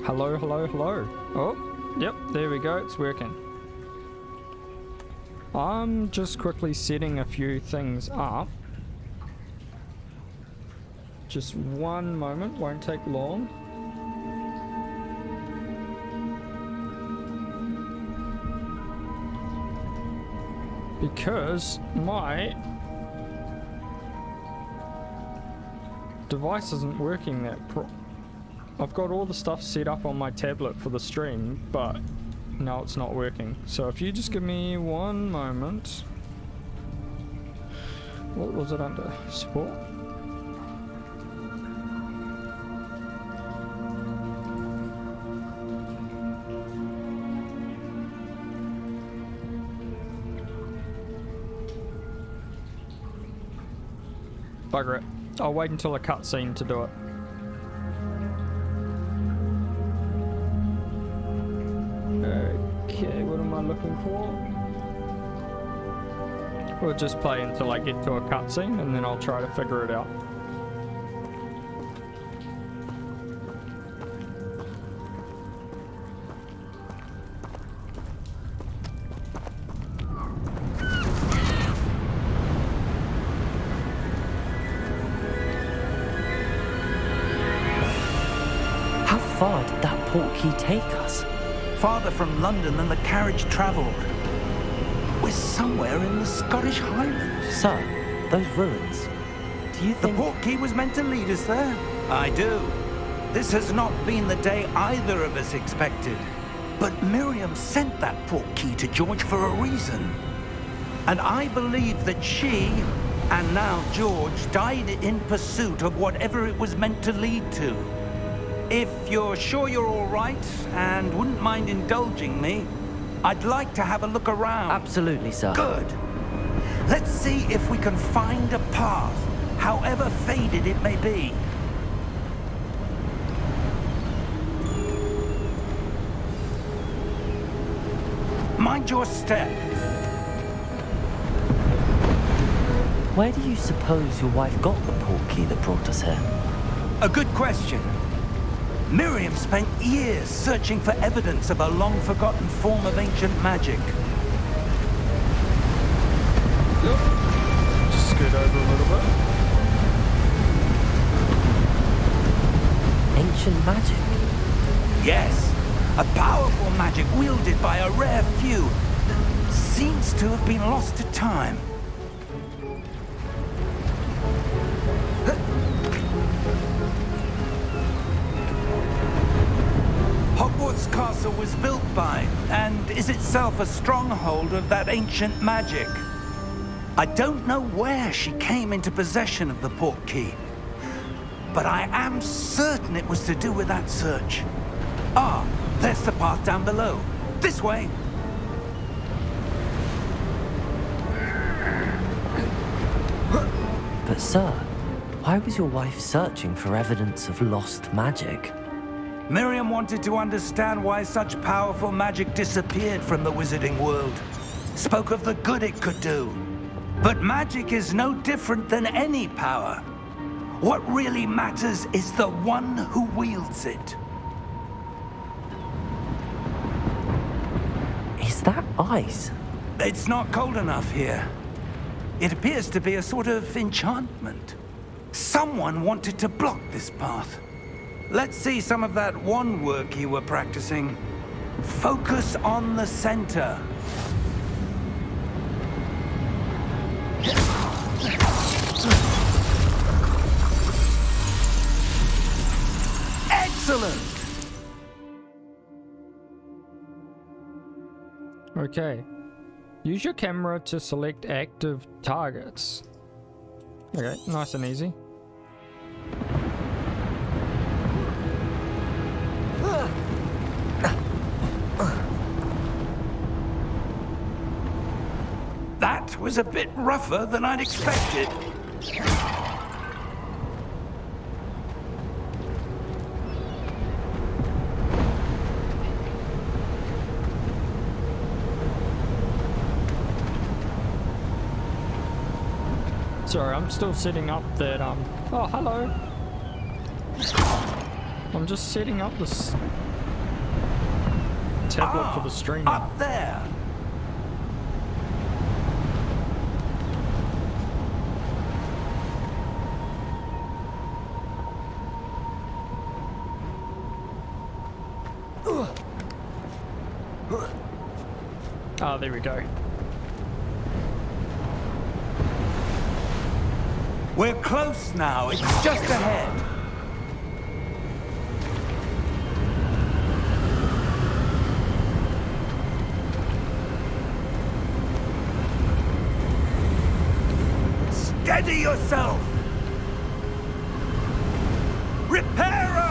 Hello, hello, hello. Oh, yep, there we go, it's working. I'm just quickly setting a few things up. Just one moment, won't take long. Because my device isn't working I've got all the stuff set up on my tablet for the stream, but no, it's not working. So if you just give me one moment. What was it under? Support? Bugger it. I'll wait until a cutscene to do it. Okay, what am I looking for? We'll just play until I get to a cutscene and then I'll try to figure it out. How far did that portkey take us? Farther from London than the carriage travelled. We're somewhere in the Scottish Highlands. Sir, those ruins. Do you The think... portkey was meant to lead us there? I do. This has not been the day either of us expected. But Miriam sent that portkey to George for a reason. And I believe that she, and now George, died in pursuit of whatever it was meant to lead to. If you're sure you're all right and wouldn't mind indulging me, I'd like to have a look around. Absolutely, sir. Good. Let's see if we can find a path, however faded it may be. Mind your step. Where do you suppose your wife got the portkey that brought us here? A good question. Miriam spent years searching for evidence of a long-forgotten form of ancient magic. Yep. Just scoot over a little bit. Ancient magic? Yes, a powerful magic wielded by a rare few that seems to have been lost to time. Hogwarts Castle was built by, and is itself a stronghold of that ancient magic. I don't know where she came into possession of the portkey, but I am certain it was to do with that search. Ah, there's the path down below. This way. But sir, why was your wife searching for evidence of lost magic? Miriam wanted to understand why such powerful magic disappeared from the wizarding world. Spoke of the good it could do. But magic is no different than any power. What really matters is the one who wields it. Is that ice? It's not cold enough here. It appears to be a sort of enchantment. Someone wanted to block this path. Let's see some of that wand work you were practicing. Focus on the center. Excellent! Okay. Use your camera to select active targets. Okay, nice and easy. That was a bit rougher than I'd expected. Sorry, I'm still setting up that, oh, hello. I'm just setting up this tablet for the streaming. Up there! Ah, there we go. We're close now. It's just ahead. Steady yourself! Reparo!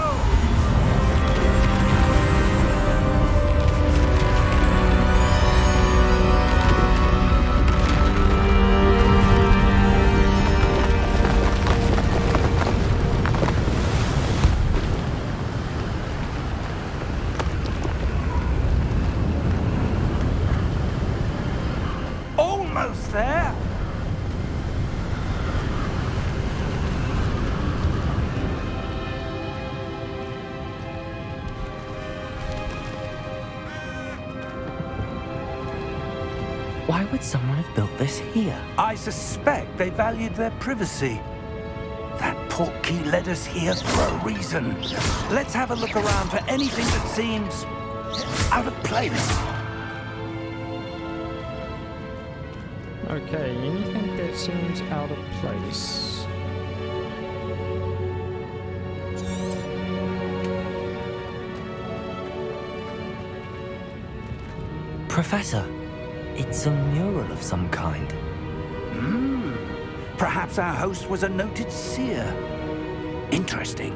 Almost there! Why would someone have built this here? I suspect they valued their privacy. That portkey led us here for a reason. Let's have a look around for anything that seems out of place. Okay, anything that seems out of place. Professor, it's a mural of some kind. Perhaps our host was a noted seer. Interesting.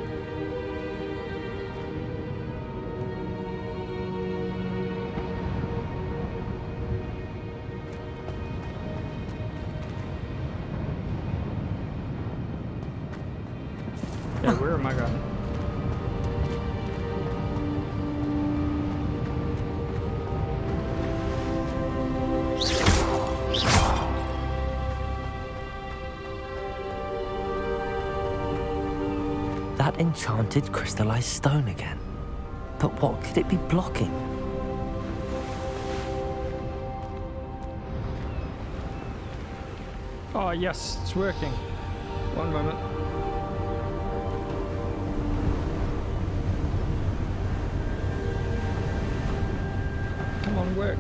Yeah, where am I going? That enchanted crystallized stone again. But what could it be blocking? Oh yes, it's working. One moment. Come on, work.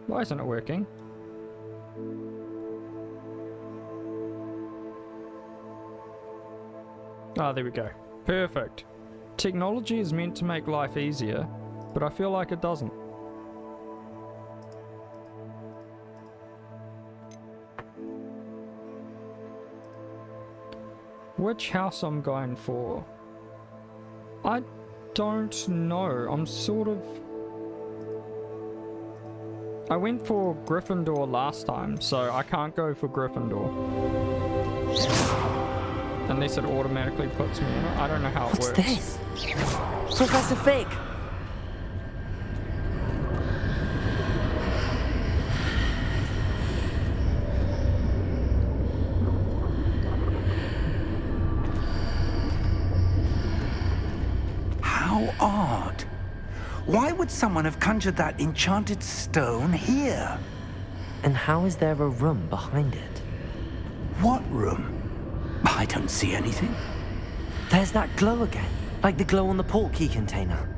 Why isn't it working? Ah, there we go. Perfect. Technology is meant to make life easier, but I feel like it doesn't. Which house I'm going for? I don't know. I'm sort of... I went for Gryffindor last time, so I can't go for Gryffindor. Unless it automatically puts me in it. I don't know how it What's works. this? Professor Fig! How odd. Why would someone have conjured that enchanted stone here? And how is there a room behind it? What room? I don't see anything. There's that glow again, like the glow on the portkey container.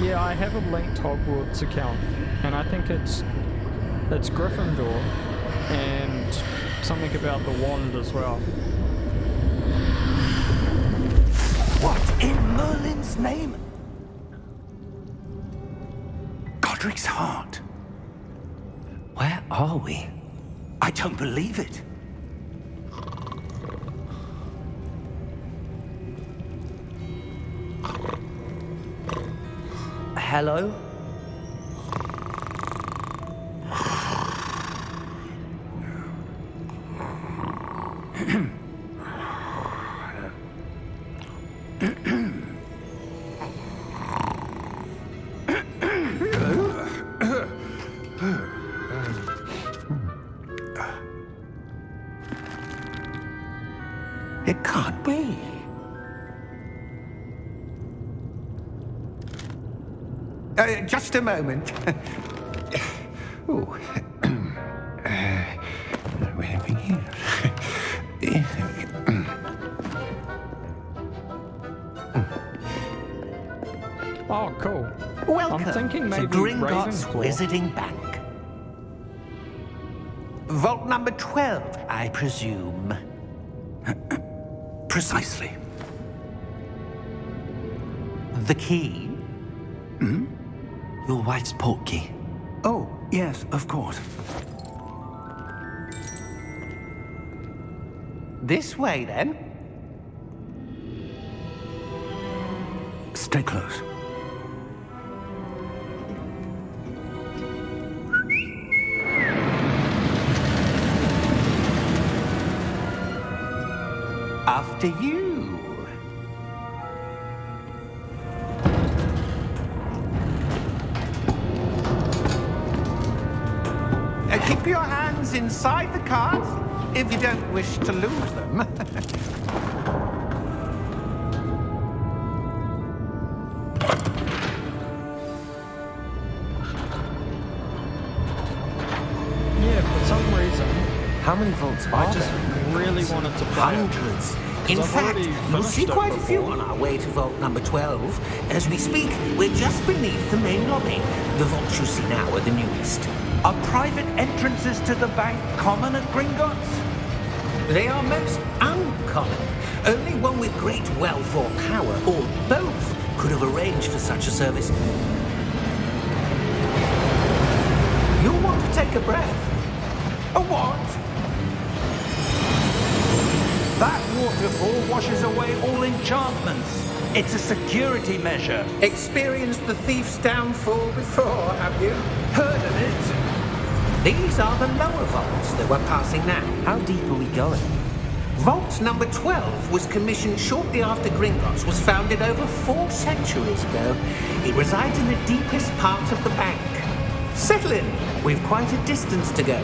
Yeah, I have a linked Hogwarts account, and I think it's Gryffindor, and something about the wand as well. What in Merlin's name? Godric's heart. Where are we? I don't believe it. Hello? It can't be. Just a moment. Ooh. Anything here? Oh, cool. Welcome I'm thinking to maybe Gringotts Ravenclaw. Wizarding Bank. Vault number 12, I presume. Precisely. The key? Your wife's portkey. Oh, yes, of course. This way, then. Stay close. After you. Keep your hands inside the cart if you don't wish to lose them. Yeah, for some reason, How many vaults I are just there? really wanted to play it. Hundreds. In I've fact, already you'll finished see it quite a few before. on our way to vault number 12. As we speak, we're just beneath the main lobby. The vaults you see now are the newest. Are private entrances to the bank common at Gringotts? They are most uncommon. Only one with great wealth or power, or both, could have arranged for such a service. You'll want to take a breath. A what? That waterfall washes away all enchantments. It's a security measure. Experienced the thief's downfall before, have you? Heard of it? These are the lower vaults that we're passing now. How deep are we going? Vault number 12 was commissioned shortly after Gringotts was founded over 4 centuries ago. It resides in the deepest part of the bank. Settle in. We've quite a distance to go.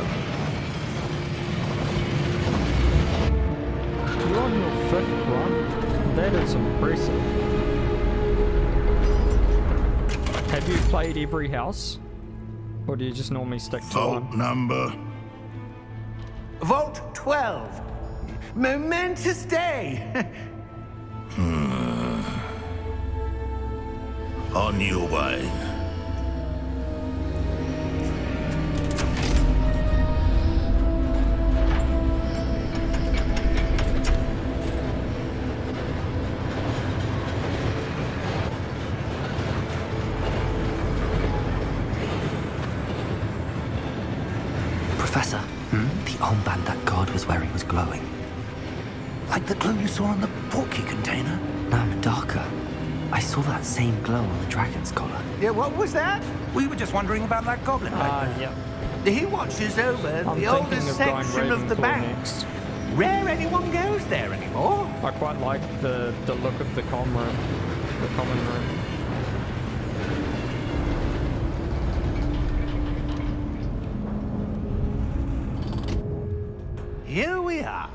You're on your 5th run? That is impressive. Have you played every house? Or do you just normally stick to Vault one? number. Vault 12. Momentous day. On your way. Professor, the armband that guard was wearing was glowing. Like the glow you saw on the portkey container? No, darker. I saw that same glow on the dragon's collar. Yeah, what was that? We were just wondering about that goblin back Yeah. there. He watches over I'm the thinking oldest of going section of the Ravenclaw bank. next. Rare anyone goes there anymore. I quite like the look of the common room. The common room. Here we are.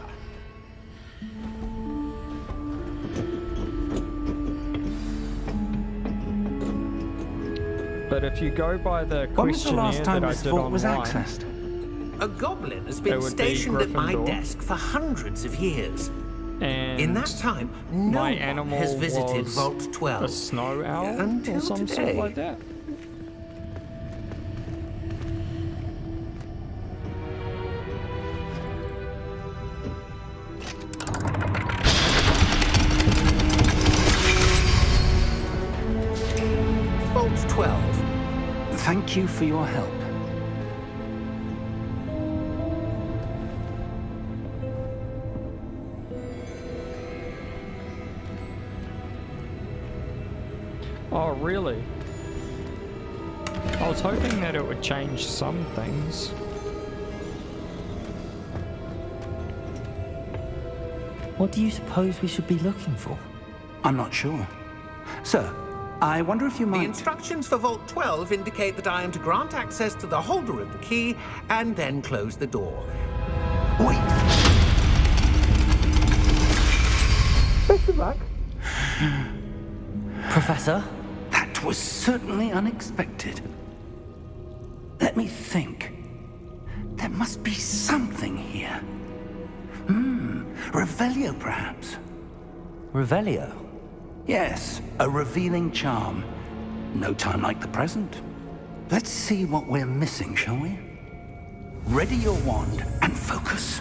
But if you go by the When was the questionnaire last time that I this did vault was online, accessed? A goblin has It been would be stationed at my Gryffindor. desk for hundreds of years. and In that time, no my one animal has visited was Vault 12. a snow owl Until or some sort today. like that. Vault 12. Thank you for your help. Oh, really? I was hoping that it would change some things. What do you suppose we should be looking for? I'm not sure. Sir, I wonder if you The might... instructions for Vault 12 indicate that I am to grant access to the holder of the key and then close the door. Wait! Best of luck. Professor? That was certainly unexpected. Let me think. There must be something here. Revelio, perhaps? Revelio? Yes, a revealing charm. No time like the present. Let's see what we're missing, shall we? Ready your wand and focus.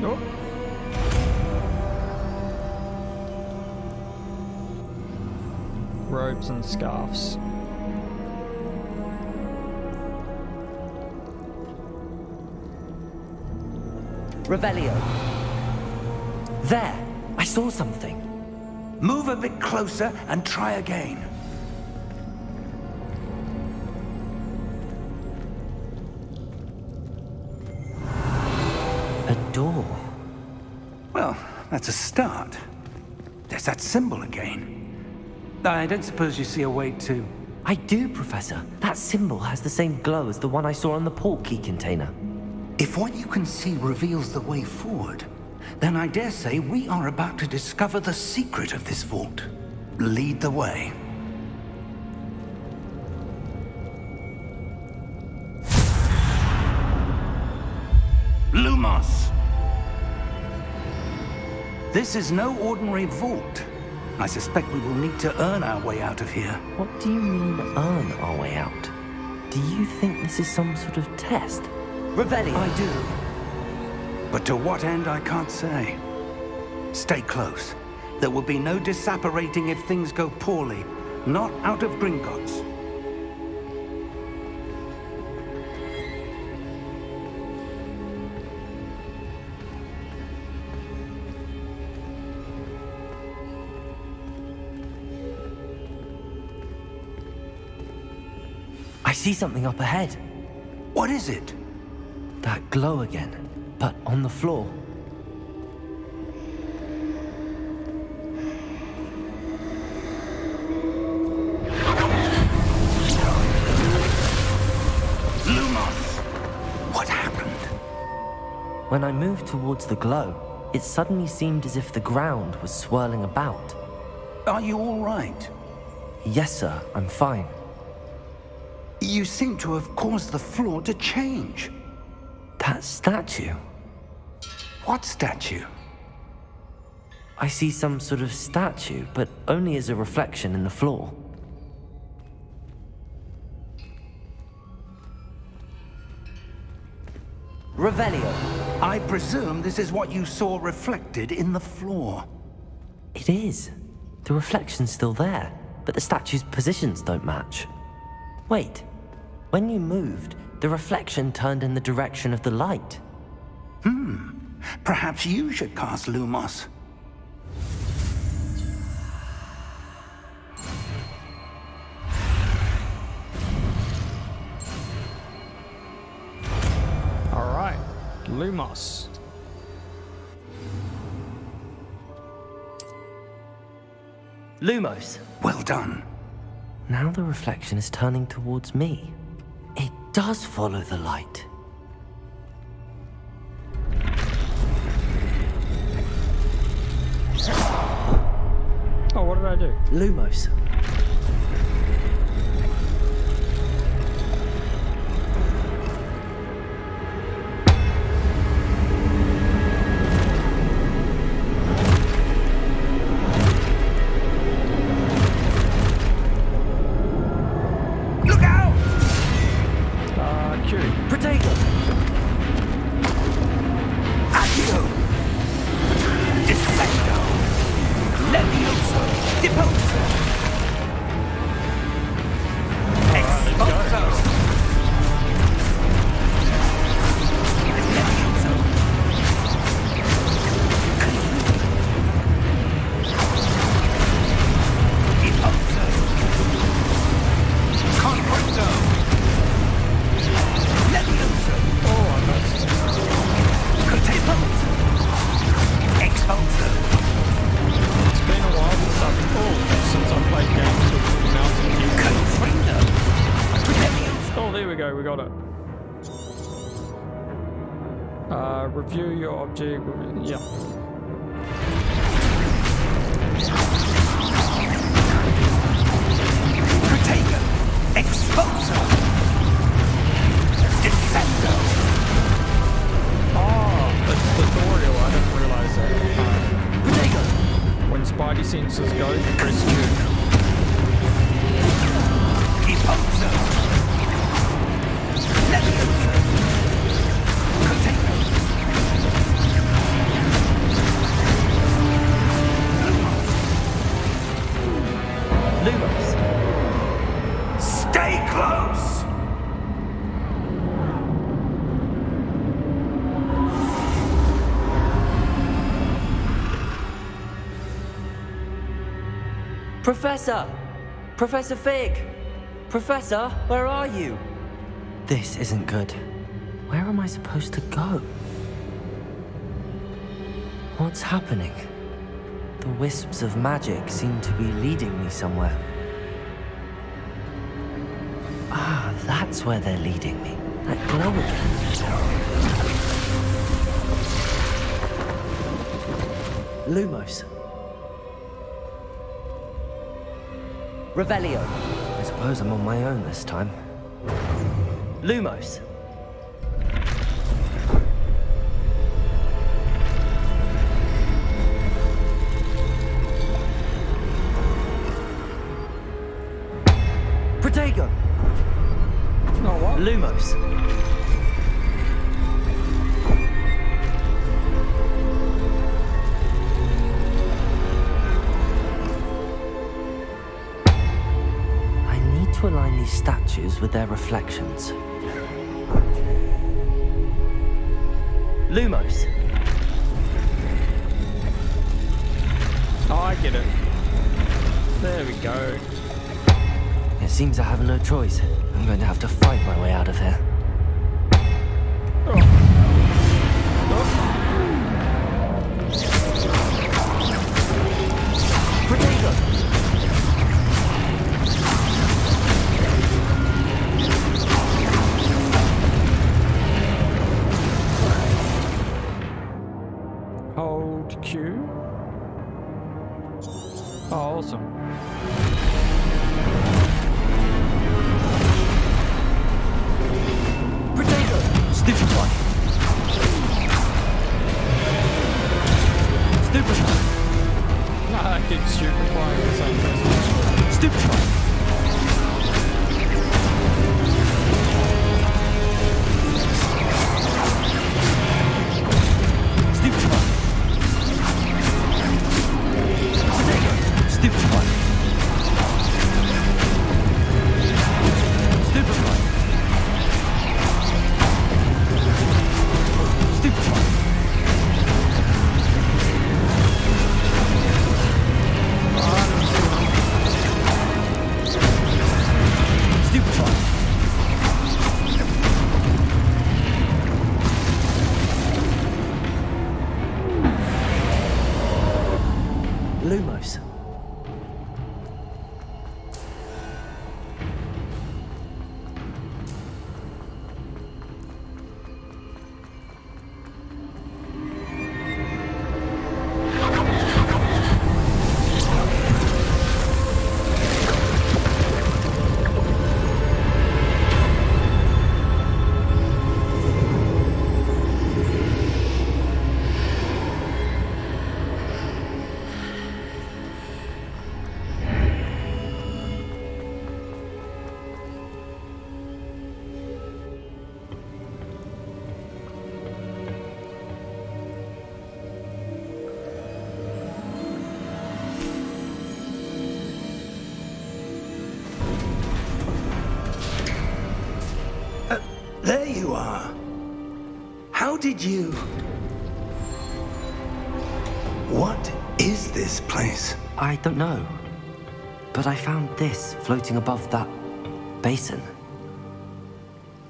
Nope. Robes and scarves. Revelio. There! I saw something. Move a bit closer and try again. A door. Well, that's a start. There's that symbol again. I don't suppose you see a way to... I do, Professor. That symbol has the same glow as the one I saw on the port key container. If what you can see reveals the way forward, then I dare say we are about to discover the secret of this vault. Lead the way. Lumos! This is no ordinary vault. I suspect we will need to earn our way out of here. What do you mean, earn our way out? Do you think this is some sort of test? Revelio! I do. But to what end, I can't say. Stay close. There will be no disapparating if things go poorly. Not out of Gringotts. I see something up ahead. What is it? That glow again, but on the floor. Lumos! What happened? When I moved towards the glow, it suddenly seemed as if the ground was swirling about. Are you all right? Yes, sir, I'm fine. You seem to have caused the floor to change. That statue. What statue? I see some sort of statue, but only as a reflection in the floor. Revelio. I presume this is what you saw reflected in the floor. It is. The reflection's still there, but the statue's positions don't match. Wait. When you moved, the reflection turned in the direction of the light. Perhaps you should cast Lumos. Alright. Lumos. Lumos. Well done. Now the reflection is turning towards me. It does follow the light. Oh, what did I do? Lumos. Look out! Q. Protego! Accio! Dissecto! Levioso! Deposo! we go, we got it. Review your object. Yeah. Protego! Exposo! Descendo! Oh, it's tutorial. I didn't realize that. Protego! When Spidey senses go, press Q. Exposo! Leviosa! Protego! Lumos! Stay close! Professor! Professor Fig! Professor, where are you? This isn't good. Where am I supposed to go? What's happening? The wisps of magic seem to be leading me somewhere. Ah, that's where they're leading me. That glow again. Lumos. Revelio. I suppose I'm on my own this time. Lumos. Protego. Oh, what? Lumos. I need to align these statues with their reflections. Lumos. Oh, I get it. There we go. It seems I have no choice. I'm going to have to fight my way out of here. Protego! Hold Q. Oh, awesome. Protego! Stupefy! Stupefy! Nah, I keep stupefying the same person. Stupefy! Stupefy! Protego! Stupefy! Stupefy! Stupefy! Stupefy! Lumos. There you are. How did you... What is this place? I don't know. But I found this floating above that basin.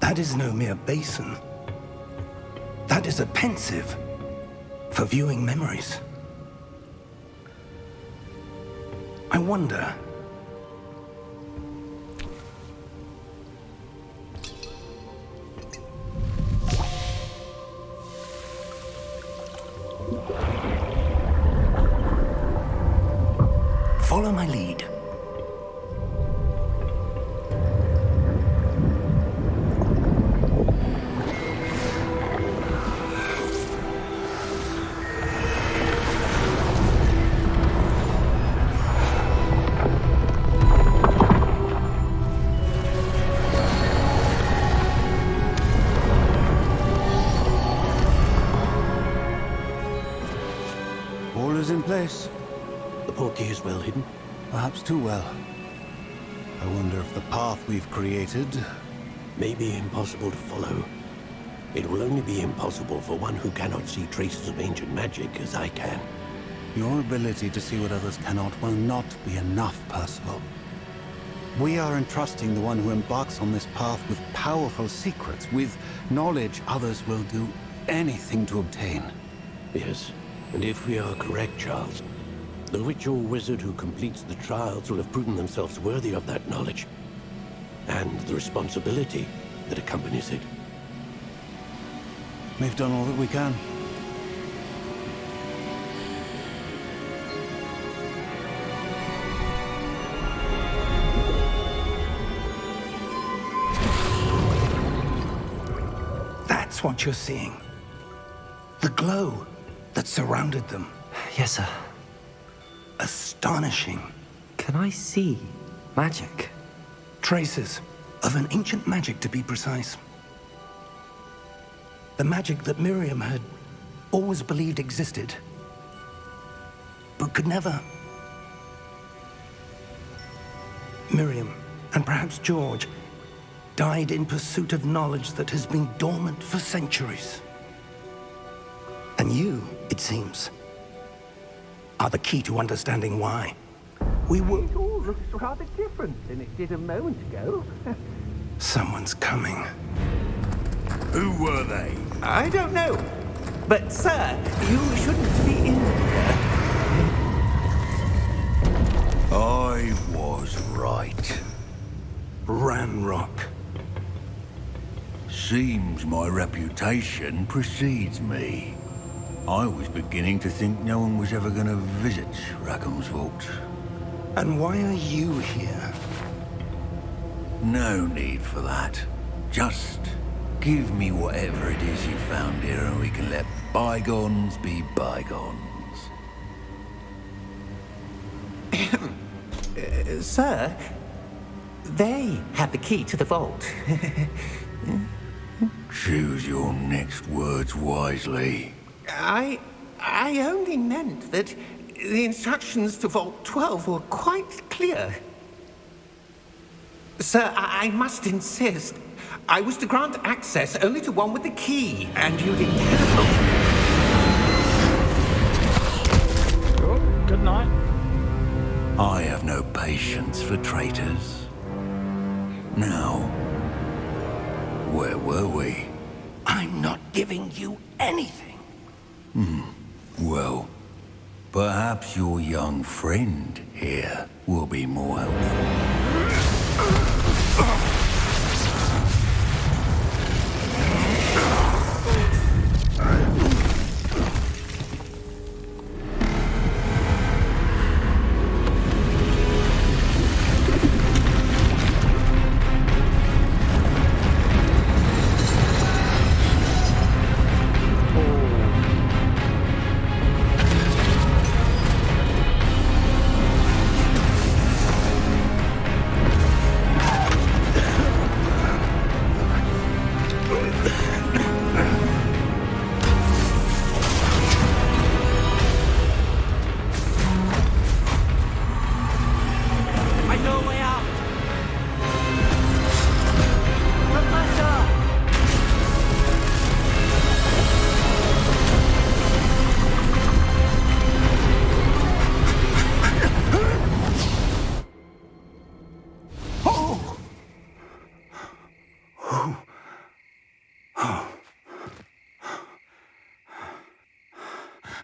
That is no mere basin. That is a pensive for viewing memories. I wonder... Follow my lead. All is in place. The portkey is well hidden. Perhaps too well. I wonder if the path we've created... May be impossible to follow. It will only be impossible for one who cannot see traces of ancient magic as I can. Your ability to see what others cannot will not be enough, Percival. We are entrusting the one who embarks on this path with powerful secrets, with knowledge others will do anything to obtain. Yes, and if we are correct, Charles, the witch or wizard who completes the trials will have proven themselves worthy of that knowledge, and the responsibility that accompanies it. We've done all that we can. That's what you're seeing. The glow that surrounded them. Yes, sir. Astonishing. Can I see magic? Traces of an ancient magic, to be precise. The magic that Miriam had always believed existed, but could never. Miriam, and perhaps George, died in pursuit of knowledge that has been dormant for centuries. And you, it seems, are the key to understanding why. We were... It all looks rather different than it did a moment ago. Someone's coming. Who were they? I don't know. But, sir, you shouldn't be in here. I was right. Ramrock. Seems my reputation precedes me. I was beginning to think no one was ever going to visit Rackham's vault. And why are you here? No need for that. Just give me whatever it is you found here and we can let bygones be bygones. Sir, they have the key to the vault. Choose your next words wisely. I only meant that the instructions to Vault 12 were quite clear. Sir, I must insist. I was to grant access only to one with the key, and you didn't have Oh, good night. I have no patience for traitors. Now, where were we? I'm not giving you anything. Well, perhaps your young friend here will be more helpful.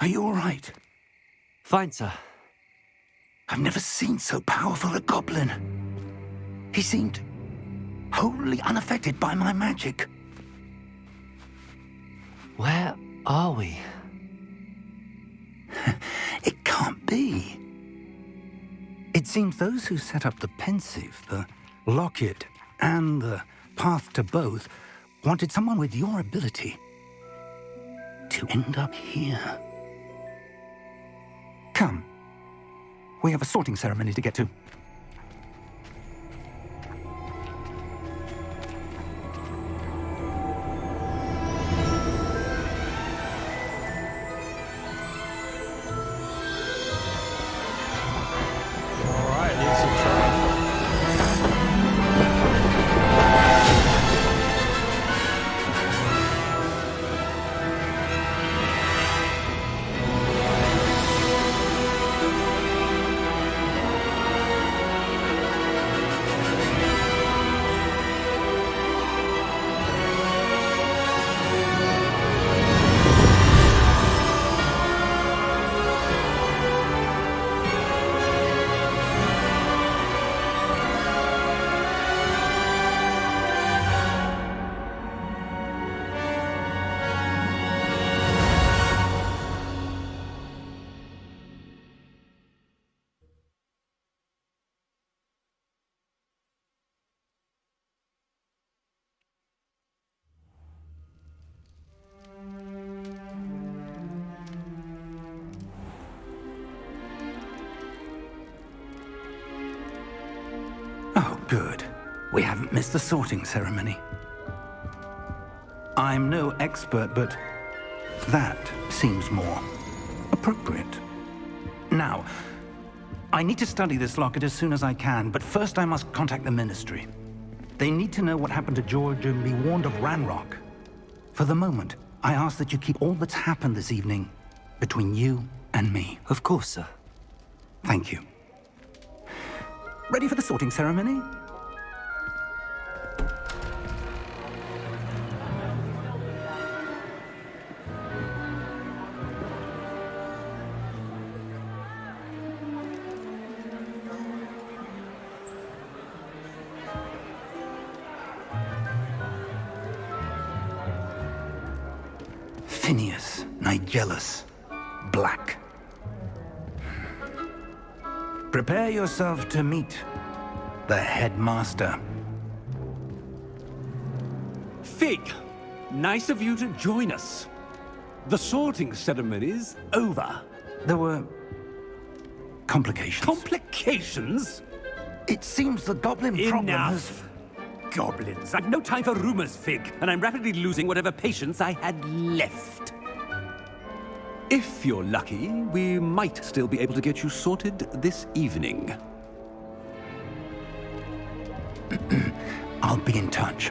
Are you all right? Fine, sir. I've never seen so powerful a goblin. He seemed wholly unaffected by my magic. Where are we? It can't be. It seems those who set up the pensive, the locket, and the path to both wanted someone with your ability to end up here. Come. We have a sorting ceremony to get to. Alright, here's the train. Oh, good. We haven't missed the sorting ceremony. I'm no expert, but that seems more appropriate. Now, I need to study this locket as soon as I can, but first I must contact the Ministry. They need to know what happened to George and be warned of Ranrock. For the moment, I ask that you keep all that's happened this evening between you and me. Of course, sir. Thank you. Ready for the sorting ceremony? Phineas, Nigellus, Black. Prepare yourself to meet the headmaster. Fig, nice of you to join us. The sorting ceremony's over. There were complications. Complications? It seems the goblin problem has... Enough. Goblins. I've no time for rumors, Fig, and I'm rapidly losing whatever patience I had left. If you're lucky, we might still be able to get you sorted this evening. I'll be in touch.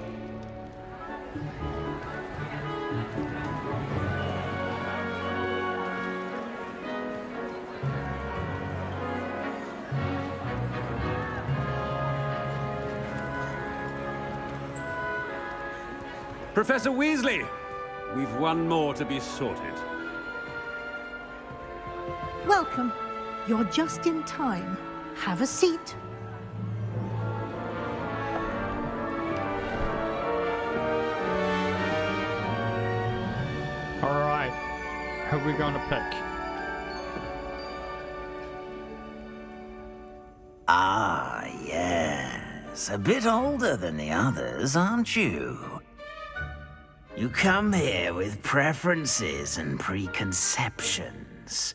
Professor Weasley, we've one more to be sorted. Welcome. You're just in time. Have a seat. Alright. Who are we going to pick? Ah, yes. A bit older than the others, aren't you? You come here with preferences and preconceptions.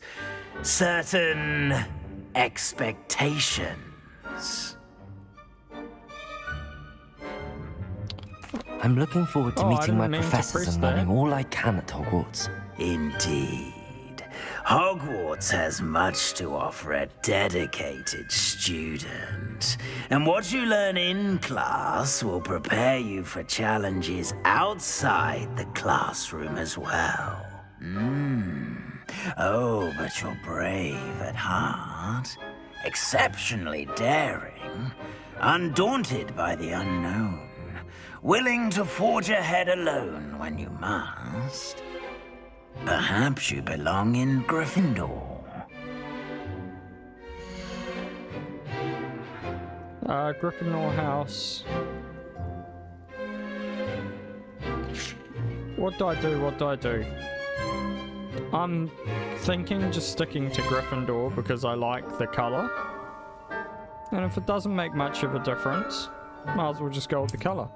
Certain expectations. I'm looking forward to Oh, I meeting my didn't mean to professors press and that. learning all I can at Hogwarts. Indeed. Hogwarts has much to offer a dedicated student. And what you learn in class will prepare you for challenges outside the classroom as well. Oh, but you're brave at heart, exceptionally daring, undaunted by the unknown, willing to forge ahead alone when you must. Perhaps you belong in Gryffindor. Gryffindor house. What do I do? What do I do? I'm thinking just sticking to Gryffindor because I like the color. And if it doesn't make much of a difference, might as well just go with the colour.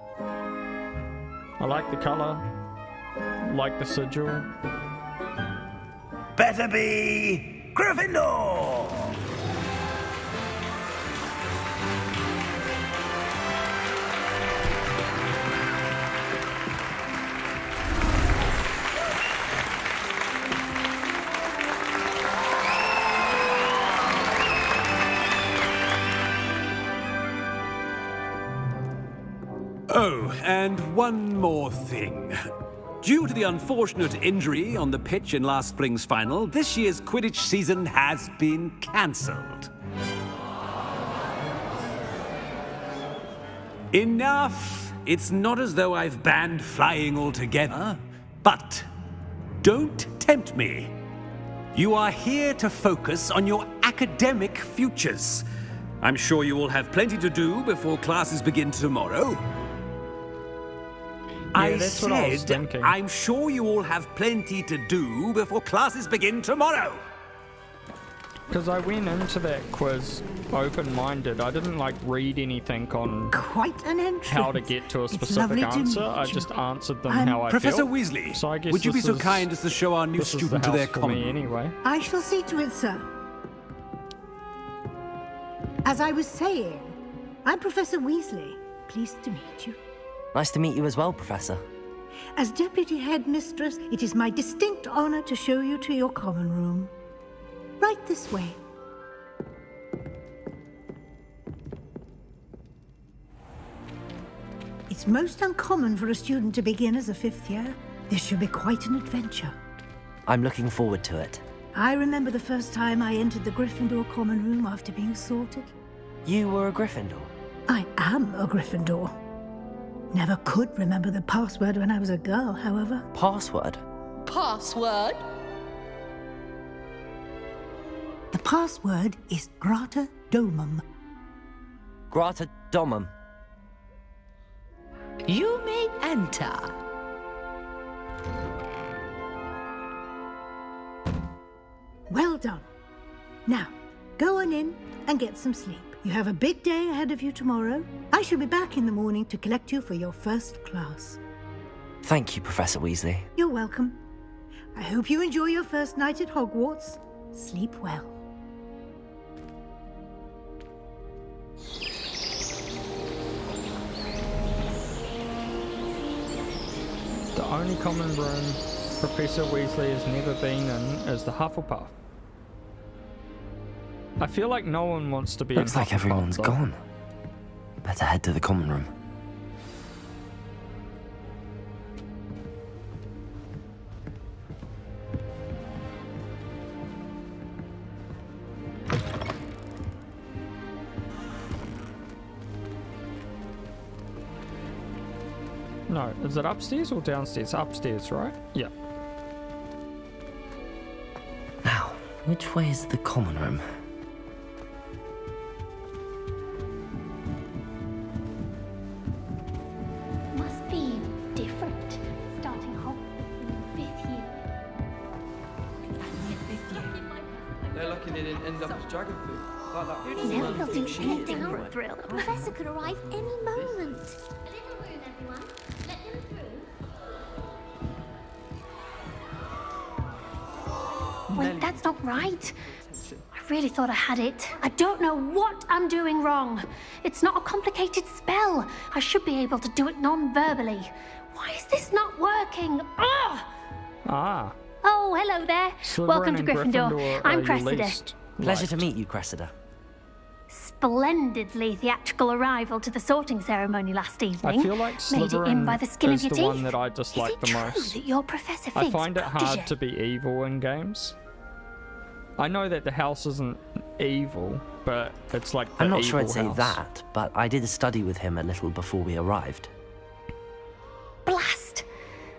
I like the colour, like the sigil. Better be Gryffindor! Oh, and one more thing. Due to the unfortunate injury on the pitch in last spring's final, this year's Quidditch season has been cancelled. Enough! It's not as though I've banned flying altogether, but don't tempt me. You are here to focus on your academic futures. I'm sure you will have plenty to do before classes begin tomorrow. That's what I was thinking. I'm sure you all have plenty to do before classes begin tomorrow. Because I went into that quiz open-minded. I didn't read anything on Quite an entry. how to get to a specific answer. I just answered them how I Professor felt. Weasley, So I guess would you be this so is- kind as to show our new this is student the to their house for common me room? anyway. I shall see to it, sir. As I was saying, I'm Professor Weasley. Pleased to meet you. Nice to meet you as well, Professor. As Deputy Headmistress, it is my distinct honor to show you to your common room. Right this way. It's most uncommon for a student to begin as a fifth year. This should be quite an adventure. I'm looking forward to it. I remember the first time I entered the Gryffindor common room after being sorted. You were a Gryffindor? I am a Gryffindor. Never could remember the password when I was a girl, however. Password? Password? The password is Grata Domum. Grata Domum. You may enter. Well done. Now, go on in and get some sleep. You have a big day ahead of you tomorrow. I shall be back in the morning to collect you for your first class. Thank you, Professor Weasley. You're welcome. I hope you enjoy your first night at Hogwarts. Sleep well. The only common room Professor Weasley has never been in is the Hufflepuff. I feel like no one wants to be Looks in like Hufflepuff, everyone's though. gone. Better head to the common room. No, is it upstairs or downstairs? Upstairs, right? Yeah. Now, which way is the common room? Must be different, starting Hogwarts in 5th year. They're lucky they didn't end up as dragon food. Like that. Never will do anything out thrill. The professor could arrive any moment. A little room, everyone. Let them through. Wait, that's not right. I really thought I had it. I don't know what I'm doing wrong. It's not a complicated spell. I should be able to do it non-verbally. Why is this not working? Ugh! Ah. Oh, hello there. Slytherin Welcome to and Gryffindor. Gryffindor I'm are Cressida. least Pleasure liked. to meet you, Cressida. Splendidly theatrical arrival to the sorting ceremony last evening. I feel like Made it in by the Slytherin skin of is your the teeth. one that I dislike Is it the true most. that you're Professor I Fig's find it hard protege? to be evil in games. I know that the house isn't evil, but it's like the I'm not sure I'd evil say house. that, but I did study with him a little before we arrived. Blast!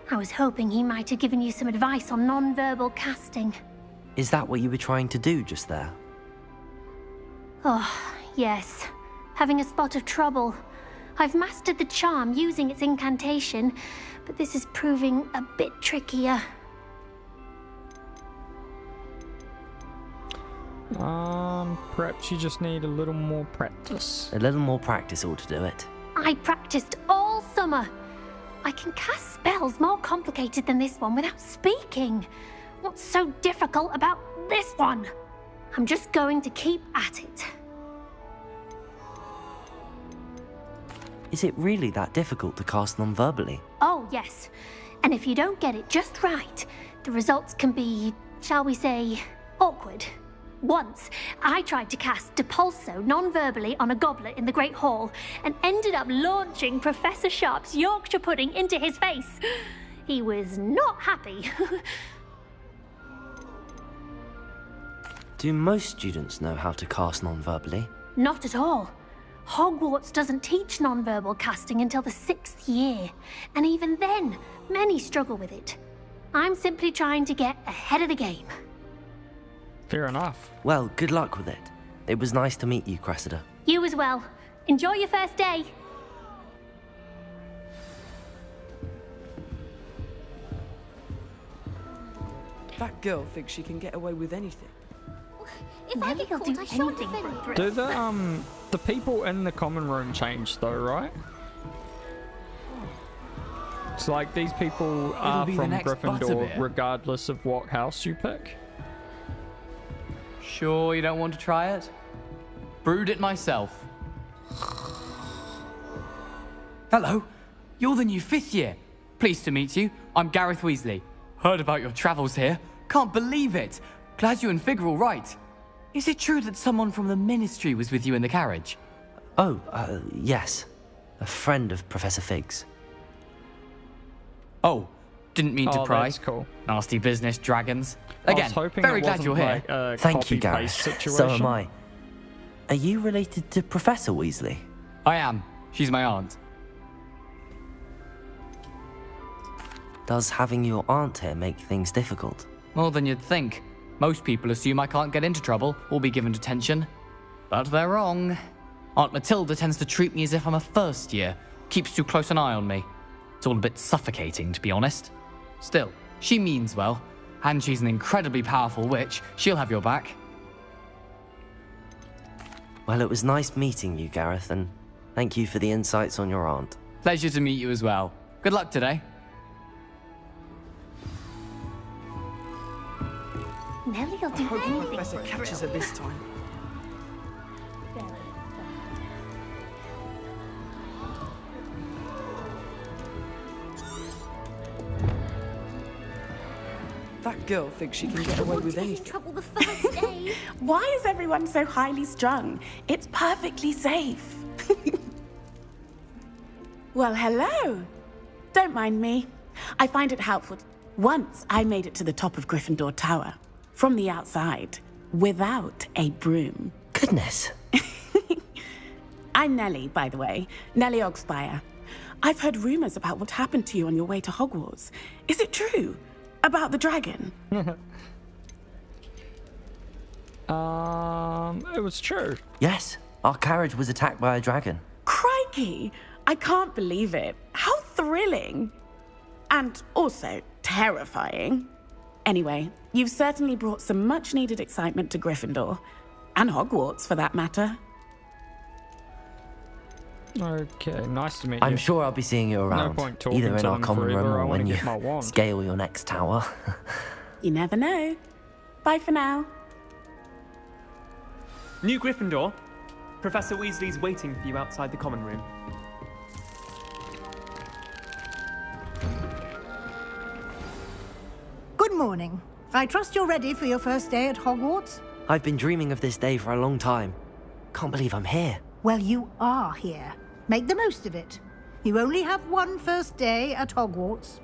I was hoping he might have given you some advice on non-verbal casting. Is that what you were trying to do just there? Oh, yes. Having a spot of trouble. I've mastered the charm using its incantation, but this is proving a bit trickier. Perhaps you just need a little more practice. A little more practice ought to do it. I practiced all summer. I can cast spells more complicated than this one without speaking. What's so difficult about this one? I'm just going to keep at it. Is it really that difficult to cast non-verbally? Oh, yes. And if you don't get it just right, the results can be, shall we say, awkward. Once, I tried to cast Depulso non-verbally on a goblet in the Great Hall and ended up launching Professor Sharp's Yorkshire pudding into his face. He was not happy. Do most students know how to cast non-verbally? Not at all. Hogwarts doesn't teach non-verbal casting until the 6th year, and even then, many struggle with it. I'm simply trying to get ahead of the game. Fair enough. Well, good luck with it. It was nice to meet you, Cressida. You as well. Enjoy your first day. That girl thinks she can get away with anything. If I get caught, I shan't defend through. Do the people in the common room change though, right? It's like these people are be the from next Gryffindor Butterbeer. regardless of what house you pick. Sure you don't want to try it? Brewed it myself. Hello, you're the new 5th year. Pleased to meet you. I'm Gareth Weasley. Heard about your travels here. Can't believe it. Glad you and Fig are all right. Is it true that someone from the Ministry was with you in the carriage? Oh, yes. A friend of Professor Fig's. Oh, didn't mean to Oh, pry. that's cool. Nasty business, dragons. I Again, was hoping very it glad wasn't you're here. like a Thank you, copy-paste Gareth. situation. So am I. Are you related to Professor Weasley? I am. She's my aunt. Does having your aunt here make things difficult? More than you'd think. Most people assume I can't get into trouble or be given detention. But they're wrong. Aunt Matilda tends to treat me as if I'm a first year. Keeps too close an eye on me. It's all a bit suffocating, to be honest. Still, she means well. And she's an incredibly powerful witch. She'll have your back. Well, it was nice meeting you, Gareth, and thank you for the insights on your aunt. Pleasure to meet you as well. Good luck today. Nelly'll do Hope the anything professor for a catches thrill. her this time. That girl thinks she can get away with anything. Trouble the first day. Why is everyone so highly strung? It's perfectly safe. Well, hello. Don't mind me. I find it helpful. Once I made it to the top of Gryffindor Tower, from the outside, without a broom. Goodness. I'm Nellie, by the way. Nellie Ogspire. I've heard rumors about what happened to you on your way to Hogwarts. Is it true? About the dragon? It was true. Yes, our carriage was attacked by a dragon. Crikey! I can't believe it. How thrilling! And also terrifying. Anyway, you've certainly brought some much-needed excitement to Gryffindor. And Hogwarts, for that matter. Okay, nice to meet you. I'm sure I'll be seeing you around. point talking either in to our them common forever, room I or wanna when you get my wand. scale your next tower. You never know. Bye for now. New Gryffindor. Professor Weasley's waiting for you outside the common room. Good morning. I trust you're ready for your first day at Hogwarts? I've been dreaming of this day for a long time. Can't believe I'm here. Well, you are here. Make the most of it. You only have one first day at Hogwarts.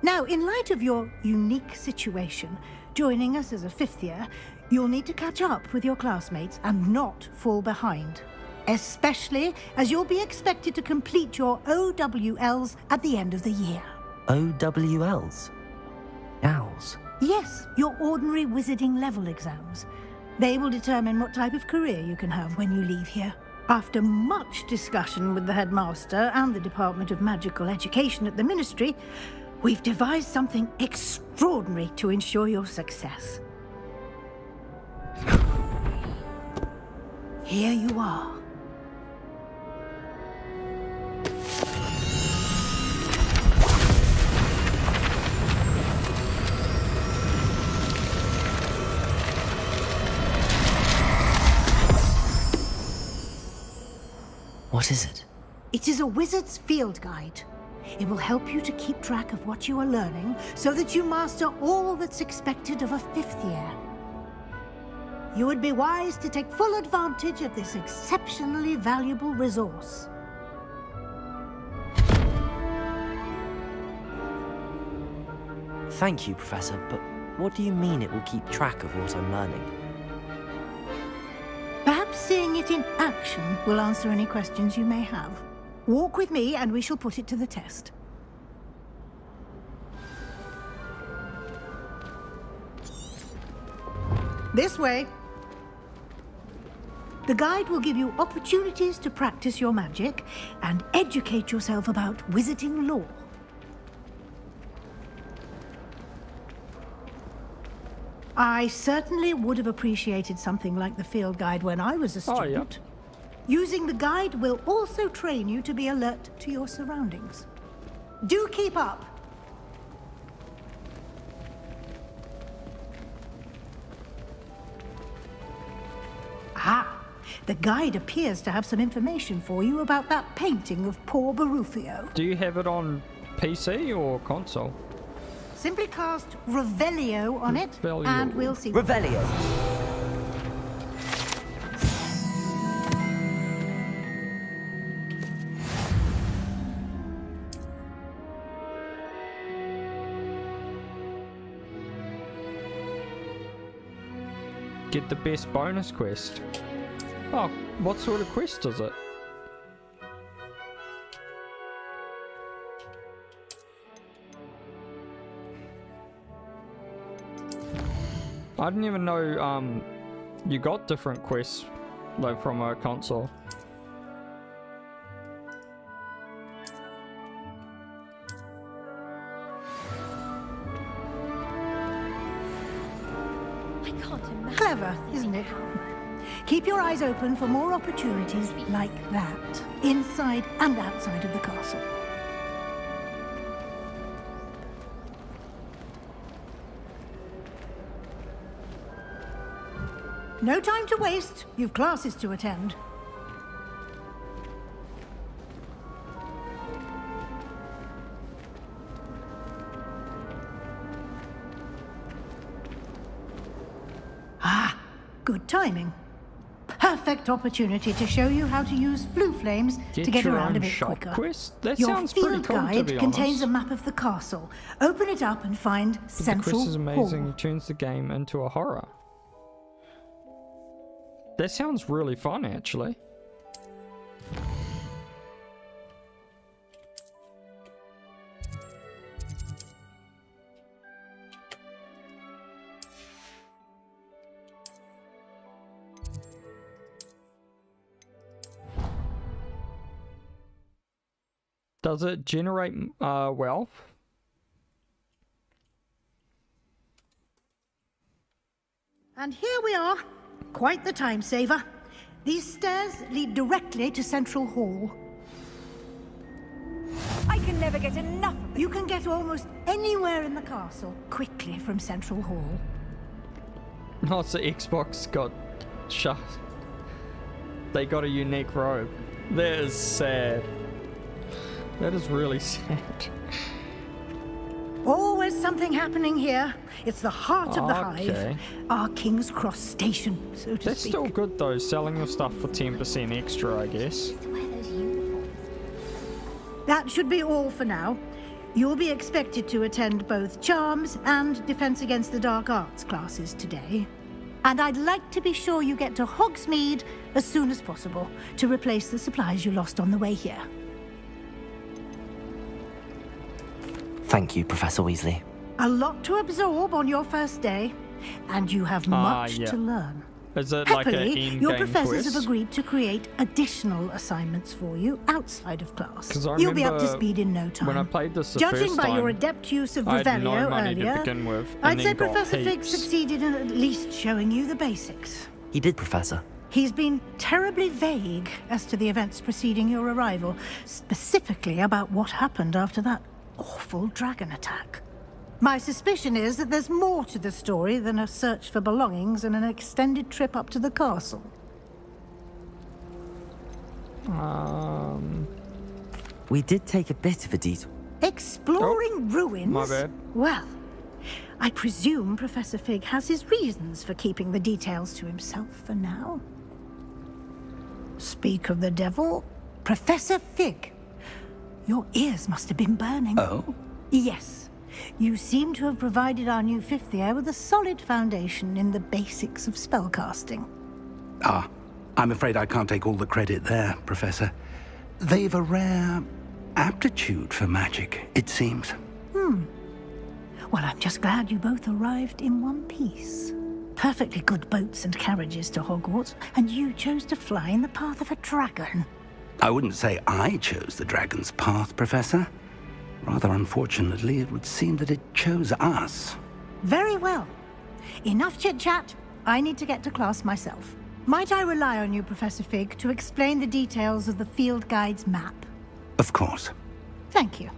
Now, in light of your unique situation, joining us as a 5th year, you'll need to catch up with your classmates and not fall behind. Especially as you'll be expected to complete your OWLs at the end of the year. OWLs? Owls? Yes, your ordinary wizarding level exams. They will determine what type of career you can have when you leave here. After much discussion with the headmaster and the Department of Magical Education at the Ministry, we've devised something extraordinary to ensure your success. Here you are. What is it? It is a wizard's field guide. It will help you to keep track of what you are learning so that you master all that's expected of a 5th year. You would be wise to take full advantage of this exceptionally valuable resource. Thank you, Professor, but what do you mean it will keep track of what I'm learning? Perhaps seeing it in action will answer any questions you may have. Walk with me and we shall put it to the test. This way. The guide will give you opportunities to practice your magic and educate yourself about wizarding lore. I certainly would have appreciated something like the field guide when I was a student. Oh, yeah. Using the guide will also train you to be alert to your surroundings. Do keep up! Ah, the guide appears to have some information for you about that painting of poor Barufio. Do you have it on PC or console? Simply cast Revelio on it, Revelio. and we'll see. Revelio. Get the best bonus quest. Oh, what sort of quest is it? I didn't even know you got different quests like from a console. Clever, isn't it? Keep your eyes open for more opportunities like that, inside and outside of the castle. No time to waste. You've classes to attend. Ah, good timing. Perfect opportunity to show you how to use flue flames to get your around own a bit shop quicker. quest? That Your sounds pretty field cool, to guide be contains honest. a map of the castle. Open it up and find The Central quest is amazing. Hall. Turns the game into a horror. That sounds really fun, actually. Does it generate wealth? And here we are. Quite the time saver. These stairs lead directly to Central Hall. I can never get enough of You can get almost anywhere in the castle quickly from Central Hall. Oh, so Xbox got shut. They got a unique robe. That is sad. That is really sad. Always something happening here. It's the heart of the Okay. hive. Our King's Cross station, so to That's speak. still good though, selling your stuff for 10% extra, I guess. That should be all for now. You'll be expected to attend both Charms and Defense Against the Dark Arts classes today. And I'd like to be sure you get to Hogsmeade as soon as possible to replace the supplies you lost on the way here. Thank you, Professor Weasley. A lot to absorb on your first day, and you have much yeah. to learn. Is it like Happily, an in-game your professors quest? have agreed to create additional assignments for you outside of class. 'Cause I You'll be up to remember speed in no time. when I played this the Judging first by your time, adept use of I had no Revelio money to earlier, begin with, and I'd then say got Professor Fig heaps. succeeded in at least showing you the basics. He did, Professor. He's been terribly vague as to the events preceding your arrival, specifically about what happened after that awful dragon attack. My suspicion is that there's more to the story than a search for belongings and an extended trip up to the castle. We did take a bit of a detour. Exploring ruins? My bad. Well, I presume Professor Fig has his reasons for keeping the details to himself for now. Speak of the devil, Professor Fig. Your ears must have been burning. Oh? Yes. You seem to have provided our new fifth year with a solid foundation in the basics of spellcasting. Ah, I'm afraid I can't take all the credit there, Professor. They've a rare aptitude for magic, it seems. Well, I'm just glad you both arrived in one piece. Perfectly good boats and carriages to Hogwarts, and you chose to fly in the path of a dragon. I wouldn't say I chose the dragon's path, Professor. Rather unfortunately, it would seem that it chose us. Very well. Enough chit-chat. I need to get to class myself. Might I rely on you, Professor Fig, to explain the details of the field guide's map? Of course. Thank you.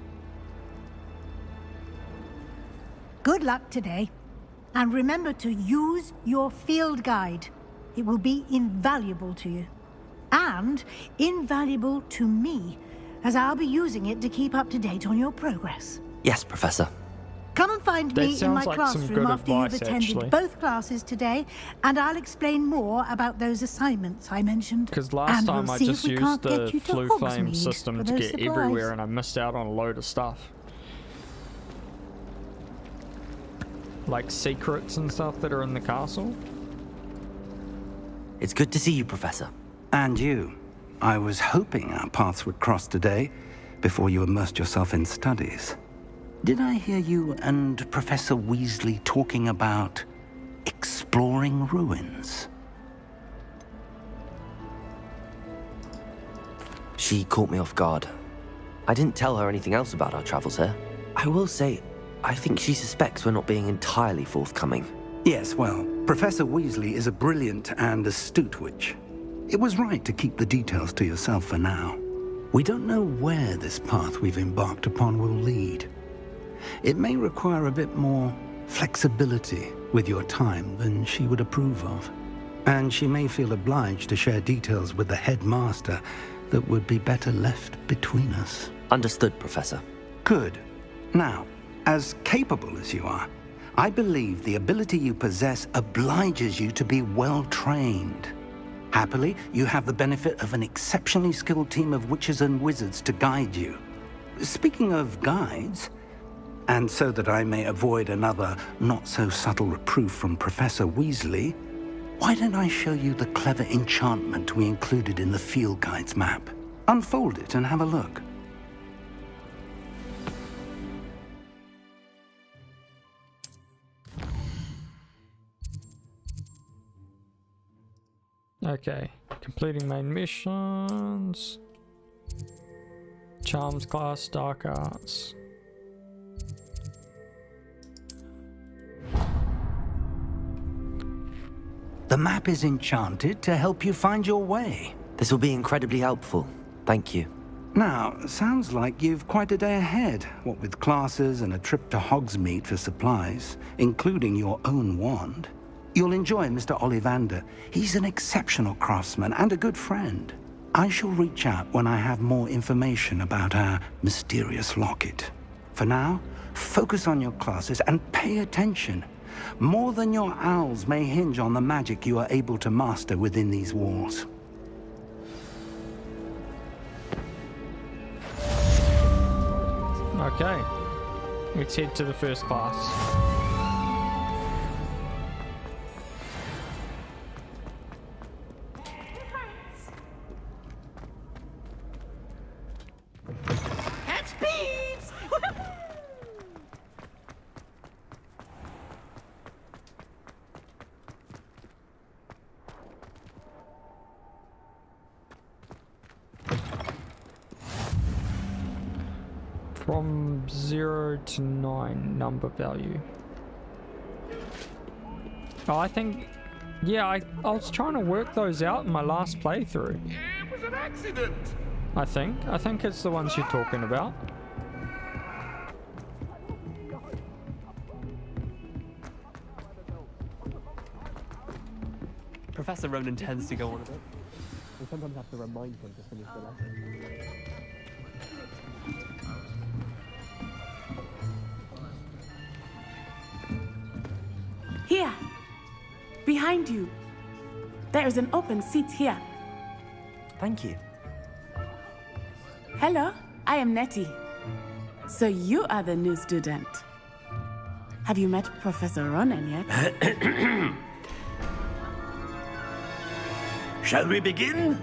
Good luck today. And remember to use your field guide. It will be invaluable to you. And invaluable to me, as I'll be using it to keep up to date on your progress. Yes, Professor. Come and find That me in my sounds like some classroom good after you've advice, attended actually. both classes today, and I'll explain more about those assignments I mentioned. Because last And time we'll I see just if we used can't the get you to flu flame Hogsmeade system for to those get supplies. everywhere, and I missed out on a load of stuff. Like secrets and stuff that are in the castle. It's good to see you, Professor. And you. I was hoping our paths would cross today, before you immersed yourself in studies. Did I hear you and Professor Weasley talking about exploring ruins? She caught me off guard. I didn't tell her anything else about our travels here. I will say, I think she suspects we're not being entirely forthcoming. Yes, well, Professor Weasley is a brilliant and astute witch. It was right to keep the details to yourself for now. We don't know where this path we've embarked upon will lead. It may require a bit more flexibility with your time than she would approve of. And she may feel obliged to share details with the headmaster that would be better left between us. Understood, Professor. Good. Now, as capable as you are, I believe the ability you possess obliges you to be well trained. Happily, you have the benefit of an exceptionally skilled team of witches and wizards to guide you. Speaking of guides, and so that I may avoid another not-so-subtle reproof from Professor Weasley, why don't I show you the clever enchantment we included in the field guide's map? Unfold it and have a look. Okay, completing main missions. Charms class, dark arts. The map is enchanted to help you find your way. This will be incredibly helpful. Thank you. Now, sounds like you've quite a day ahead, what with classes and a trip to Hogsmeade for supplies, including your own wand. You'll enjoy Mr. Ollivander. He's an exceptional craftsman and a good friend. I shall reach out when I have more information about our mysterious locket. For now, focus on your classes and pay attention. More than your owls may hinge on the magic you are able to master within these walls. Okay, let's head to the first class. Catch bees! From 0 to 9 number value. Oh, I think Yeah, I was trying to work those out in my last playthrough. It was an accident. I think it's the ones you're talking about. Professor Ronan tends to go on a bit. We sometimes have to remind him to finish the lesson. Here. Behind you. There is an open seat here. Thank you. Hello, I am Nettie. So you are the new student. Have you met Professor Ronan yet? Shall we begin?